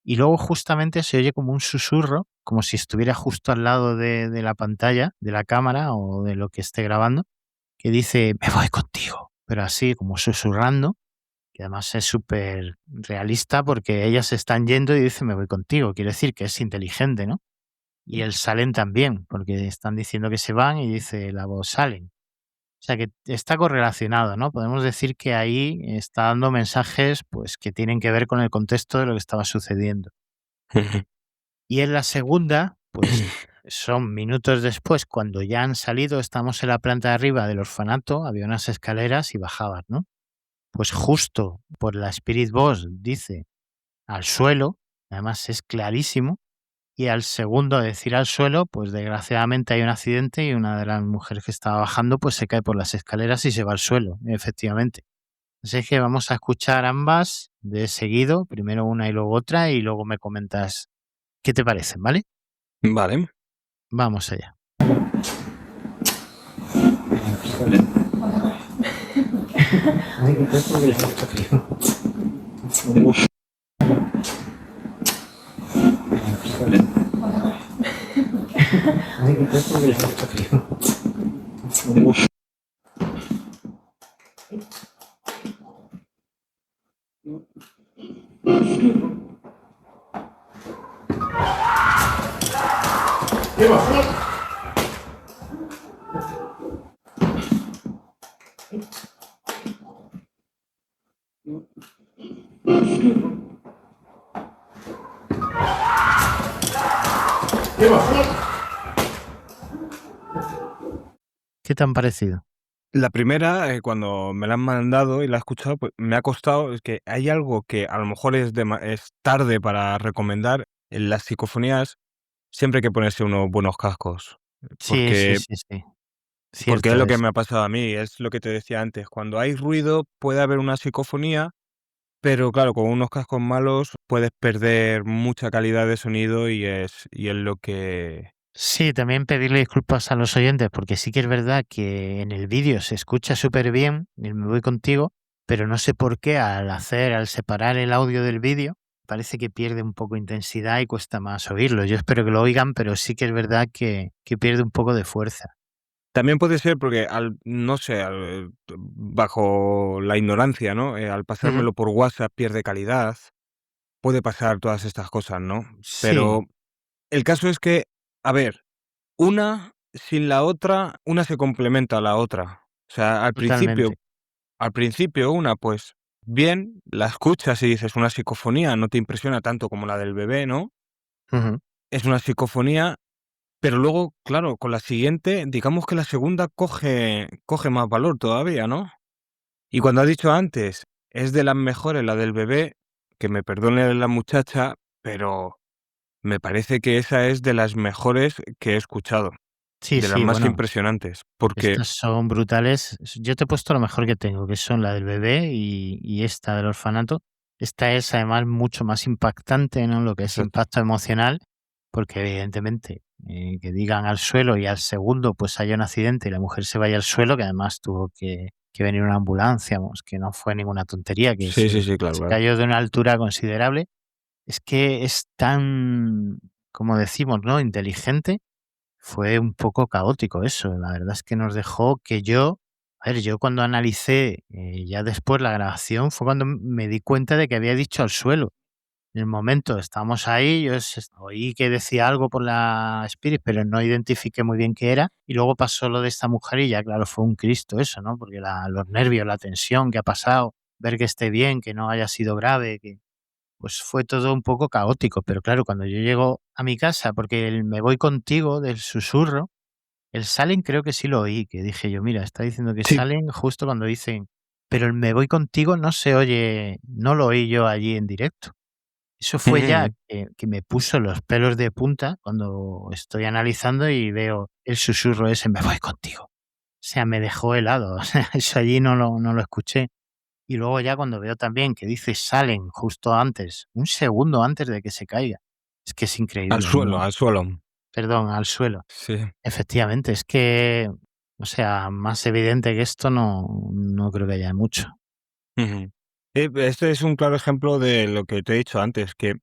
Speaker 3: y luego justamente se oye como un susurro, como si estuviera justo al lado de la pantalla, de la cámara o de lo que esté grabando, que dice: "Me voy contigo", pero así como susurrando, que además es súper realista porque ellas se están yendo y dice: "Me voy contigo", quiere decir que es inteligente, ¿no? Y el salen también, porque están diciendo que se van y dice la voz: "Salen". O sea que está correlacionado, ¿no? Podemos decir que ahí está dando mensajes, pues, que tienen que ver con el contexto de lo que estaba sucediendo. Y en la segunda, pues, son minutos después, cuando ya han salido, estamos en la planta de arriba del orfanato, había unas escaleras y bajaban, ¿no? Pues justo por la Spirit Box dice al suelo, además es clarísimo, y al segundo decir al suelo, pues desgraciadamente hay un accidente y una de las mujeres que estaba bajando, pues se cae por las escaleras y se va al suelo, efectivamente. Así es que vamos a escuchar ambas de seguido, primero una y luego otra, y luego me comentas qué te parecen, ¿vale?
Speaker 4: Vale.
Speaker 3: Vamos allá. ¿Qué te han parecido?
Speaker 4: La primera, cuando me la han mandado y la he escuchado, pues me ha costado, es que hay algo que a lo mejor es tarde para recomendar en las psicofonías, siempre hay que ponerse unos buenos cascos,
Speaker 3: Sí, sí,
Speaker 4: porque
Speaker 3: sí, sí.
Speaker 4: porque es
Speaker 3: Cierto
Speaker 4: lo que
Speaker 3: es.
Speaker 4: me ha pasado a mí, es lo que te decía antes, cuando hay ruido puede haber una psicofonía, pero claro, con unos cascos malos puedes perder mucha calidad de sonido y es lo que
Speaker 3: Sí, también pedirle disculpas a los oyentes, porque sí que es verdad que en el vídeo se escucha súper bien, el Me voy contigo, pero no sé por qué al separar el audio del vídeo, parece que pierde un poco intensidad y cuesta más oírlo. Yo espero que lo oigan, pero sí que es verdad que pierde un poco de fuerza.
Speaker 4: también puede ser porque no sé, bajo la ignorancia, ¿no? Al
Speaker 3: Ujú.
Speaker 4: pasármelo por WhatsApp pierde calidad, puede pasar todas estas cosas, ¿no?
Speaker 3: Sí,
Speaker 4: Pero el caso es que, a ver, una sin la otra, una se complementa a la otra. O sea,
Speaker 3: totalmente.
Speaker 4: al principio una, pues bien, la escuchas y dices una psicofonía, no te impresiona tanto como la del bebé, ¿no?
Speaker 3: Ujú.
Speaker 4: Es una psicofonía, pero luego, claro, con la siguiente, digamos que la segunda coge más valor todavía, ¿no? Y cuando has dicho antes, es de las mejores la del bebé, que me perdone la muchacha, pero me parece que esa es de las mejores que he escuchado,
Speaker 3: Sí,
Speaker 4: de las
Speaker 3: sí,
Speaker 4: más
Speaker 3: bueno,
Speaker 4: impresionantes, porque
Speaker 3: estas son brutales. Yo te he puesto lo mejor que tengo, que son la del bebé y esta del orfanato. Esta es además mucho más impactante, ¿no? Lo que es
Speaker 4: exacto.
Speaker 3: impacto emocional, porque evidentemente que digan al suelo y al segundo pues haya un accidente y la mujer se vaya al suelo, que además tuvo que venir una ambulancia, vamos, que no fue ninguna tontería, que
Speaker 4: Sí, sí, sí, claro,
Speaker 3: se
Speaker 4: claro.
Speaker 3: cayó de una altura considerable. Es que es tan, como decimos, ¿no? Inteligente. Fue un poco caótico eso, la verdad es que nos dejó que yo cuando analicé, ya después la grabación fue cuando me di cuenta de que había dicho al suelo. En el momento estábamos ahí, yo oí que decía algo por la Spirit, pero no identifiqué muy bien qué era, y luego pasó lo de esta mujer y ya claro, fue un Cristo eso, ¿no? Porque los nervios, la tensión que ha pasado, ver que esté bien, que no haya sido grave, que pues fue todo un poco caótico, pero claro, cuando yo llego a mi casa, porque el Me voy contigo del susurro, el Salen creo que sí lo oí, que dije yo: "Mira, está diciendo que
Speaker 4: Sí.
Speaker 3: Salen justo cuando dicen", pero el Me voy contigo no se oye, no lo oí yo allí en directo. Eso fue ya que me puso los pelos de punta cuando estoy analizando y veo el susurro ese: "Me voy contigo". O sea, me dejó helado, o sea, eso allí no lo escuché. Y luego ya cuando veo también que dice Salen justo antes, un segundo antes de que se caiga. Es que es
Speaker 4: Al
Speaker 3: increíble,
Speaker 4: suelo,
Speaker 3: ¿no?
Speaker 4: al suelo.
Speaker 3: Perdón, al suelo.
Speaker 4: Sí.
Speaker 3: Efectivamente, es que, o sea, más evidente que esto no creo que haya mucho.
Speaker 4: Ujú. Este es un claro ejemplo de lo que te he dicho antes, que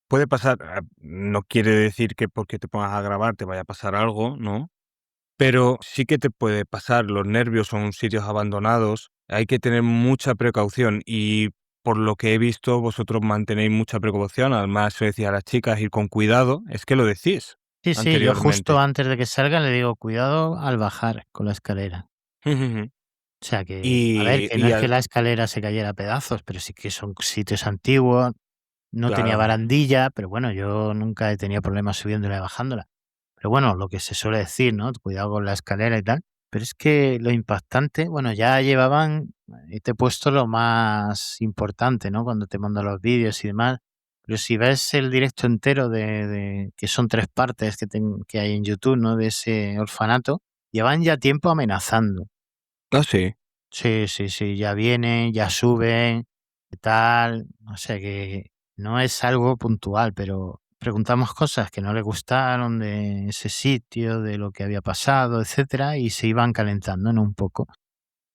Speaker 4: puede pasar, no quiere decir que porque te pongas a grabar te vaya a pasar algo, ¿no? Pero sí que te puede pasar, los nervios son sitios abandonados, hay que tener mucha precaución y por lo que he visto vosotros mantenéis mucha precaución, además se decía a las chicas ir con cuidado, es que lo decís
Speaker 3: Sí, sí, yo justo
Speaker 4: anteriormente.
Speaker 3: antes de que salga le digo: "Cuidado al bajar con la escalera". O sea que, a ver,
Speaker 4: Y,
Speaker 3: que no
Speaker 4: y
Speaker 3: es que
Speaker 4: al-
Speaker 3: la escalera se cayera a pedazos, pero sí que son sitios antiguos, no tenía
Speaker 4: claro,
Speaker 3: barandilla, pero bueno, yo nunca he tenido problemas subiéndola y bajándola. Pero bueno, lo que se suele decir, ¿no? Cuidado con la escalera y tal. Pero es que lo impactante, bueno, ya llevaban, te he puesto lo más importante, ¿no? Cuando te mando los vídeos y demás. Pero si ves el directo entero que son 3 partes que hay en YouTube, ¿no? De ese orfanato, llevan ya tiempo amenazando.
Speaker 4: ah, sí,
Speaker 3: Sí, sí, sí, ya vienen, ya suben, y tal. O sea que no es algo puntual, pero preguntamos cosas que no le gustaron de ese sitio, de lo que había pasado, etcétera, y se iban calentando, ¿no? Un poco.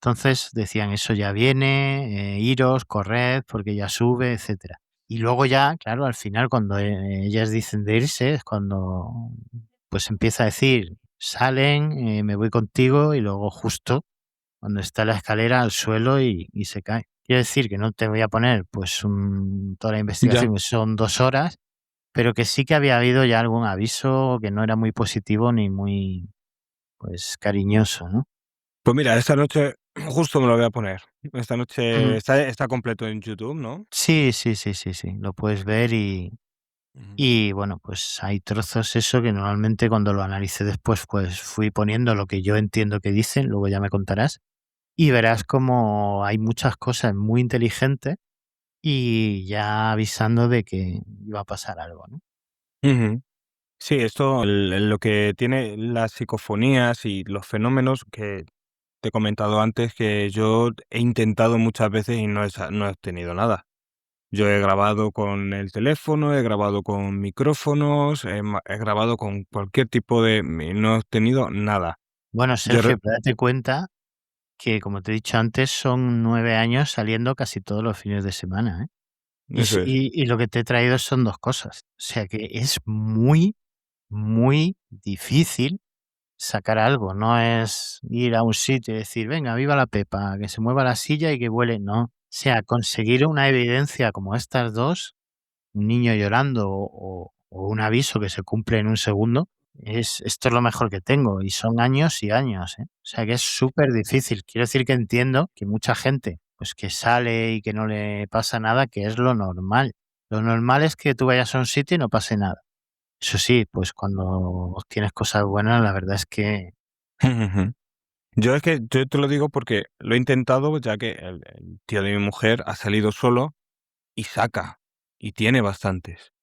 Speaker 3: Entonces decían, eso ya viene, iros, corred, porque ya sube, etcétera. Y luego ya, claro, al final, cuando ellas dicen de irse, es cuando pues empieza a decir, salen, me voy contigo, y luego justo cuando está la escalera al suelo y se cae. Quiero decir que no te voy a poner, pues, toda la
Speaker 4: ya.
Speaker 3: investigación, que son 2 horas, pero que sí que había habido ya algún aviso que no era muy positivo ni muy, pues, cariñoso, ¿no?
Speaker 4: Pues mira, esta noche justo me lo voy a poner. Esta noche
Speaker 3: Ujú.
Speaker 4: está completo en YouTube, ¿no?
Speaker 3: Sí, sí, sí, sí, sí, lo puedes ver
Speaker 4: Ujú.
Speaker 3: y bueno, pues hay trozos eso que normalmente cuando lo analice después, pues fui poniendo lo que yo entiendo que dicen, luego ya me contarás, y verás como hay muchas cosas muy inteligentes y ya avisando de que iba a pasar algo, ¿no?
Speaker 4: Ujú. Sí, esto lo que tiene las psicofonías y los fenómenos que te he comentado antes, que yo he intentado muchas veces y no he obtenido nada. Yo he grabado con el teléfono, he grabado con micrófonos, he grabado con cualquier tipo de y no he obtenido nada.
Speaker 3: Bueno,
Speaker 4: Yo re
Speaker 3: Sergio, pero date cuenta que, como te he dicho antes, son 9 años saliendo casi todos los fines de semana, ¿eh?
Speaker 4: Eso es.
Speaker 3: Y lo que te he traído son 2 cosas. O sea que es muy, muy difícil sacar algo, no es ir a un sitio y decir: "Venga, viva la Pepa, que se mueva la silla y que vuele", no. O sea, conseguir una evidencia como estas 2, un niño llorando o un aviso que se cumple en un segundo, esto es lo mejor que tengo, y son años y años, ¿eh? O sea, que es súper difícil. Quiero decir que entiendo que mucha gente, pues, que sale y que no le pasa nada, que es lo normal. Lo normal es que tú vayas a un sitio y no pase nada. Eso sí, pues, cuando tienes cosas buenas, la verdad es que
Speaker 4: Yo es que yo te lo digo porque lo he intentado, ya que el tío de mi mujer ha salido solo y saca, y tiene bastantes.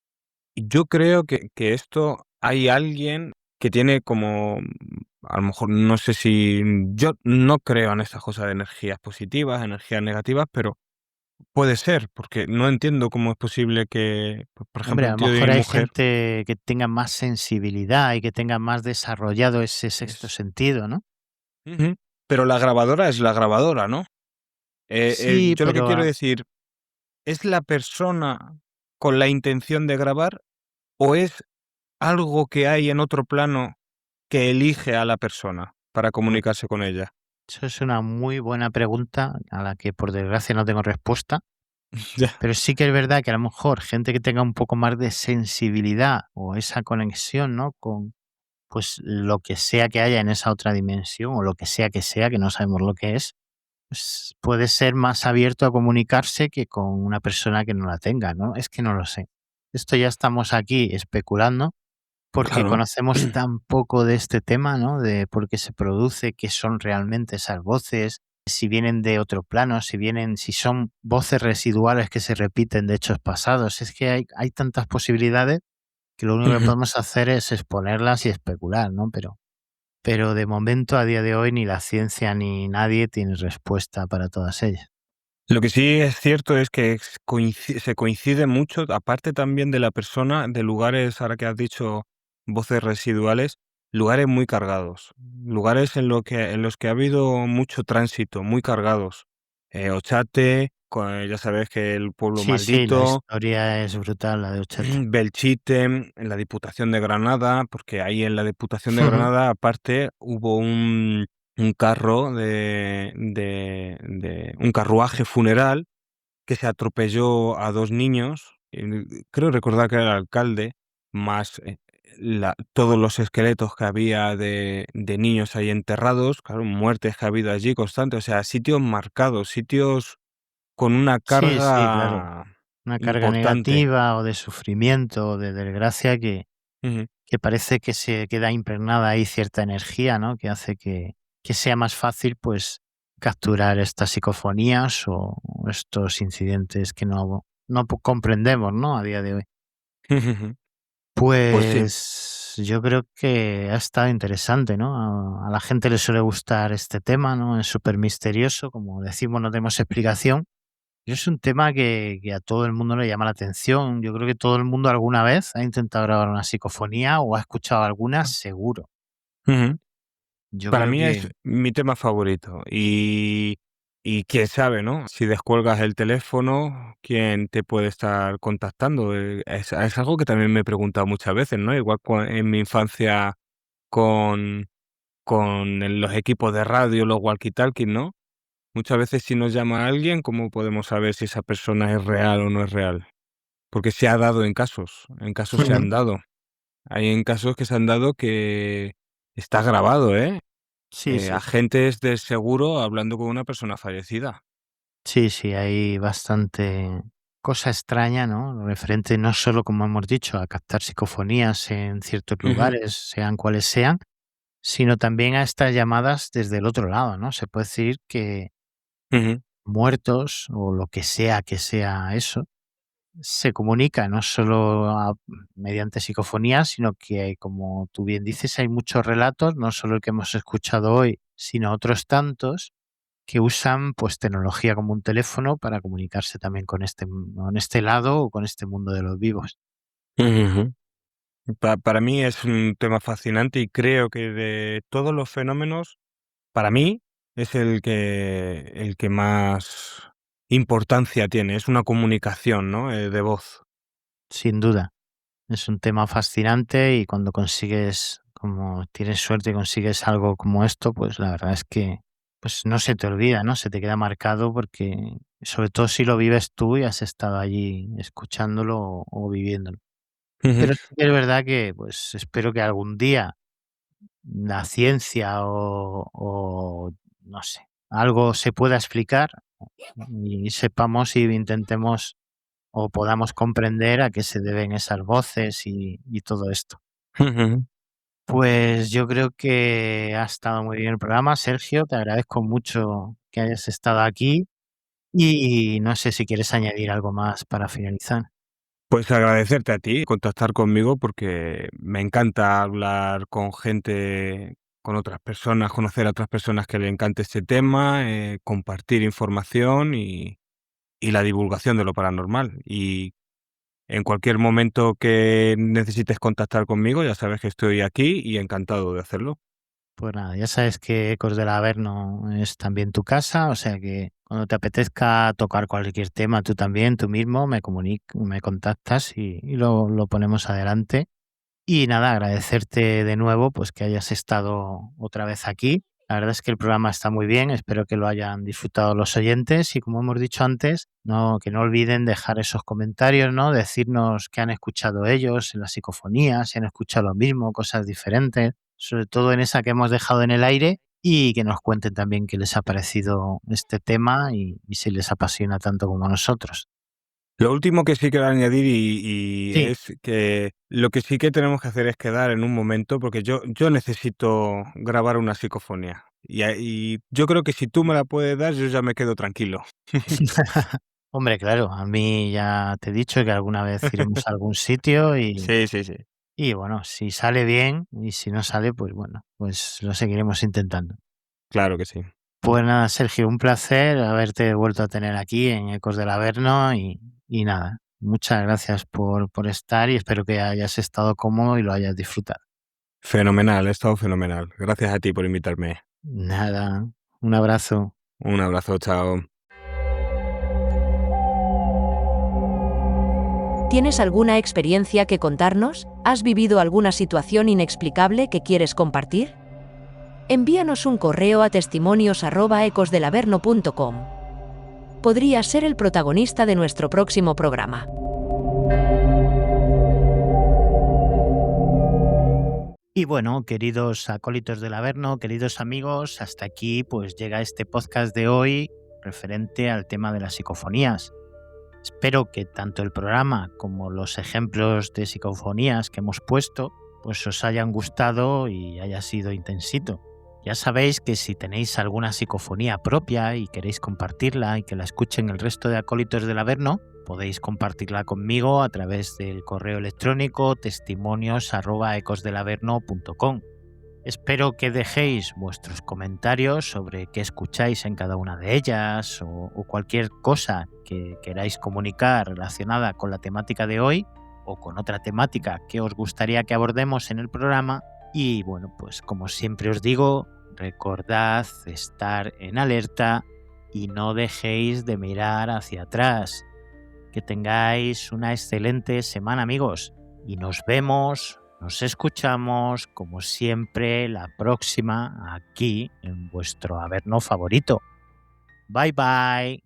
Speaker 4: Y yo creo que esto hay alguien que tiene como, a lo mejor no sé si yo no creo en estas cosas de energías positivas, energías negativas, pero puede ser, porque no entiendo cómo es posible que, por ejemplo,
Speaker 3: hombre, a
Speaker 4: el
Speaker 3: lo
Speaker 4: tío de
Speaker 3: mejor
Speaker 4: mi
Speaker 3: hay
Speaker 4: mujer
Speaker 3: gente que tenga más sensibilidad y que tenga más desarrollado ese sexto
Speaker 4: es
Speaker 3: sentido, ¿no?
Speaker 4: ujú, pero la grabadora es la grabadora, ¿no?
Speaker 3: Sí,
Speaker 4: Yo lo que
Speaker 3: pero
Speaker 4: quiero decir, ¿es la persona con la intención de grabar o es algo que hay en otro plano que elige a la persona para
Speaker 3: pues
Speaker 4: comunicarse con ella?
Speaker 3: eso es una muy buena pregunta a la que, por desgracia, no tengo respuesta,
Speaker 4: Ya.
Speaker 3: pero sí que es verdad que a lo mejor gente que tenga un poco más de sensibilidad o esa conexión, ¿no? Con, pues, lo que sea que haya en esa otra dimensión o lo que sea, que no sabemos lo que es, pues, puede ser más abierto a comunicarse que con una persona que no la tenga, ¿no? Es que no lo sé. Esto ya estamos aquí especulando porque
Speaker 4: Claro.
Speaker 3: conocemos tan poco de este tema, ¿no? De por qué se produce, qué son realmente esas voces, si vienen de otro plano, si son voces residuales que se repiten de hechos pasados. Es que hay tantas posibilidades que lo único que
Speaker 4: Ujú.
Speaker 3: podemos hacer es exponerlas y especular, ¿no? Pero de momento, a día de hoy, ni la ciencia ni nadie tiene respuesta para todas ellas.
Speaker 4: Lo que sí es cierto es que se coincide mucho, aparte también de la persona, de lugares, ahora que has dicho voces residuales, lugares muy cargados, lugares en los que ha habido mucho tránsito, muy cargados. Ochate, ya sabes que el pueblo
Speaker 3: Sí, sí, la
Speaker 4: maldito,
Speaker 3: historia es brutal, la de Ochate.
Speaker 4: Belchite, en la Diputación de Granada, porque ahí en la Diputación de Granada, aparte, hubo un carro de un carruaje funeral que se atropelló a 2 niños, creo recordar que era el alcalde, más, todos los esqueletos que había de niños ahí enterrados, claro, muertes que ha habido allí constantes, o sea, sitios marcados, sitios con una
Speaker 3: Sí, sí, claro.
Speaker 4: carga
Speaker 3: Una carga
Speaker 4: importante.
Speaker 3: negativa o de sufrimiento o de desgracia
Speaker 4: Ujú.
Speaker 3: que parece que se queda impregnada ahí cierta energía, ¿no? Que hace que sea más fácil, pues, capturar estas psicofonías o estos incidentes que no comprendemos, ¿no? A día de hoy.
Speaker 4: Pues sí.
Speaker 3: Pues yo creo que ha estado interesante, ¿no? A la gente le suele gustar este tema, ¿no? Es súper misterioso, como decimos, no tenemos explicación. Y es un tema que a todo el mundo le llama la atención. Yo creo que todo el mundo alguna vez ha intentado grabar una psicofonía o ha escuchado alguna, seguro.
Speaker 4: Ujú.
Speaker 3: Yo
Speaker 4: Para
Speaker 3: creo
Speaker 4: mí es
Speaker 3: que
Speaker 4: mi tema favorito y quién sabe, ¿no? Si descuelgas el teléfono, ¿quién te puede estar contactando? Es algo que también me he preguntado muchas veces, ¿no? Igual en mi infancia con los equipos de radio, los walkie-talkie, ¿no? Muchas veces si nos llama alguien, ¿cómo podemos saber si esa persona es real o no es real? Porque se ha dado en casos se
Speaker 3: Ujú.
Speaker 4: han dado. Hay en casos que se han dado que está grabado, ¿eh?
Speaker 3: Sí, sí.
Speaker 4: Agentes del seguro hablando con una persona fallecida.
Speaker 3: Sí, sí, hay bastante cosa extraña, ¿no? Referente no solo, como hemos dicho, a captar psicofonías en ciertos
Speaker 4: Ujú,
Speaker 3: lugares, sean cuales sean, sino también a estas llamadas desde el otro lado, ¿no? Se puede decir que
Speaker 4: ujú,
Speaker 3: muertos o lo que sea eso, se comunica no solo mediante psicofonías, sino que, como tú bien dices, hay muchos relatos, no solo el que hemos escuchado hoy, sino otros tantos que usan pues tecnología como un teléfono para comunicarse también con este lado o con este mundo de los vivos.
Speaker 4: Ujú. Para mí es un tema fascinante y creo que de todos los fenómenos, para mí es el que más importancia tiene. Es una comunicación, ¿no? De voz.
Speaker 3: Sin duda, es un tema fascinante y cuando consigues, como tienes suerte y consigues algo como esto, pues la verdad es que pues no se te olvida, ¿no? Se te queda marcado porque sobre todo si lo vives tú y has estado allí escuchándolo o viviéndolo.
Speaker 4: Ujú,
Speaker 3: Pero sí que es verdad que pues espero que algún día la ciencia o no sé, algo se pueda explicar y sepamos y intentemos o podamos comprender a qué se deben esas voces y todo esto.
Speaker 4: ujú.
Speaker 3: Pues yo creo que ha estado muy bien el programa, Sergio, te agradezco mucho que hayas estado aquí y no sé si quieres añadir algo más para finalizar.
Speaker 4: Pues agradecerte a ti, contactar conmigo, porque me encanta hablar con gente, con otras personas, conocer a otras personas que le encante este tema, compartir información y la divulgación de lo paranormal. Y en cualquier momento que necesites contactar conmigo, ya sabes que estoy aquí y encantado de hacerlo.
Speaker 3: Pues nada, ya sabes que Ecos del Averno es también tu casa, o sea que cuando te apetezca tocar cualquier tema, tú también, tú mismo, me contactas y lo ponemos adelante. Y nada, agradecerte de nuevo pues que hayas estado otra vez aquí. La verdad es que el programa está muy bien, espero que lo hayan disfrutado los oyentes y como hemos dicho antes, que no olviden dejar esos comentarios, ¿no? Decirnos qué han escuchado ellos en las psicofonías, si han escuchado lo mismo, cosas diferentes, sobre todo en esa que hemos dejado en el aire y que nos cuenten también qué les ha parecido este tema y si les apasiona tanto como a nosotros.
Speaker 4: Lo último que sí quiero añadir y
Speaker 3: Sí.
Speaker 4: es que lo que sí que tenemos que hacer es quedar en un momento, porque yo necesito grabar una psicofonía. Y yo creo que si tú me la puedes dar, yo ya me quedo tranquilo.
Speaker 3: Hombre, claro, a mí ya te he dicho que alguna vez iremos a algún sitio
Speaker 4: Sí, sí, sí.
Speaker 3: y bueno, si sale bien y si no sale, pues bueno, pues lo seguiremos intentando.
Speaker 4: Claro que sí.
Speaker 3: Pues nada, Sergio, un placer haberte vuelto a tener aquí en Ecos del Averno y nada, muchas gracias por estar y espero que hayas estado cómodo y lo hayas disfrutado.
Speaker 4: Fenomenal, ha estado fenomenal. Gracias a ti por invitarme.
Speaker 3: Nada, un abrazo.
Speaker 4: Un abrazo, chao.
Speaker 5: ¿Tienes alguna experiencia que contarnos? ¿Has vivido alguna situación inexplicable que quieres compartir? Envíanos un correo a testimonios@ecosdelaverno.com. Podrías ser el protagonista de nuestro próximo programa.
Speaker 3: Y bueno, queridos acólitos del Averno, queridos amigos, hasta aquí pues llega este podcast de hoy referente al tema de las psicofonías. Espero que tanto el programa como los ejemplos de psicofonías que hemos puesto pues os hayan gustado y haya sido intensito. Ya sabéis que si tenéis alguna psicofonía propia y queréis compartirla y que la escuchen el resto de acólitos del Averno, podéis compartirla conmigo a través del correo electrónico testimonios@ecosdelaverno.com. Espero que dejéis vuestros comentarios sobre qué escucháis en cada una de ellas o cualquier cosa que queráis comunicar relacionada con la temática de hoy o con otra temática que os gustaría que abordemos en el programa. Y bueno, pues como siempre os digo, recordad estar en alerta y no dejéis de mirar hacia atrás. Que tengáis una excelente semana, amigos, y nos vemos. Nos escuchamos, como siempre, la próxima aquí en vuestro Averno favorito. Bye bye.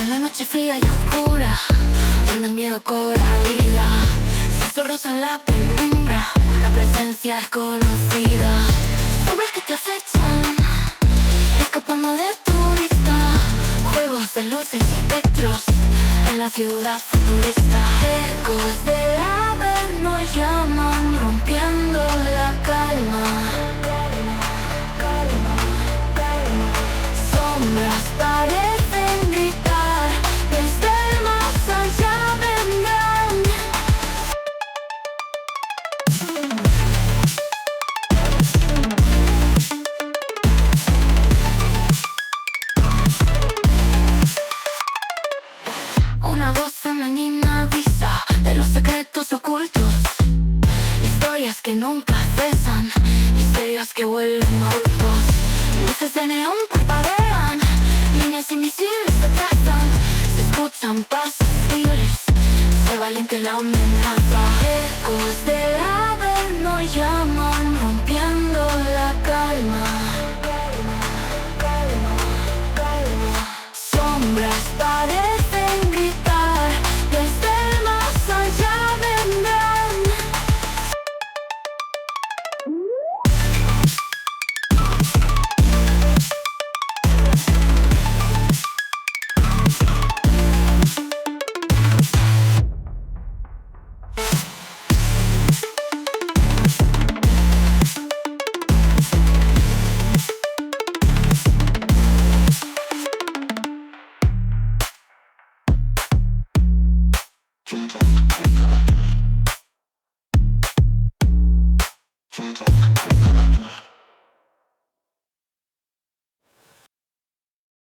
Speaker 1: En la noche fría y oscura, donde el miedo cobra vida, susurros en la penumbra, la presencia es conocida. Hombres que te acechan, escapando de tu vista, juegos de luces y espectros en la ciudad futurista. Ecos del Averno llaman, rompiendo la calma. que nunca cesan, misterios que vuelven adultos. Luces de neón parpadean, líneas invisibles se trazan, se escuchan pasos libres, se valiente la amenaza. Ecos del Averno llaman rompiendo la calma. Sombras parecen gritar, desde el más allá vendrán.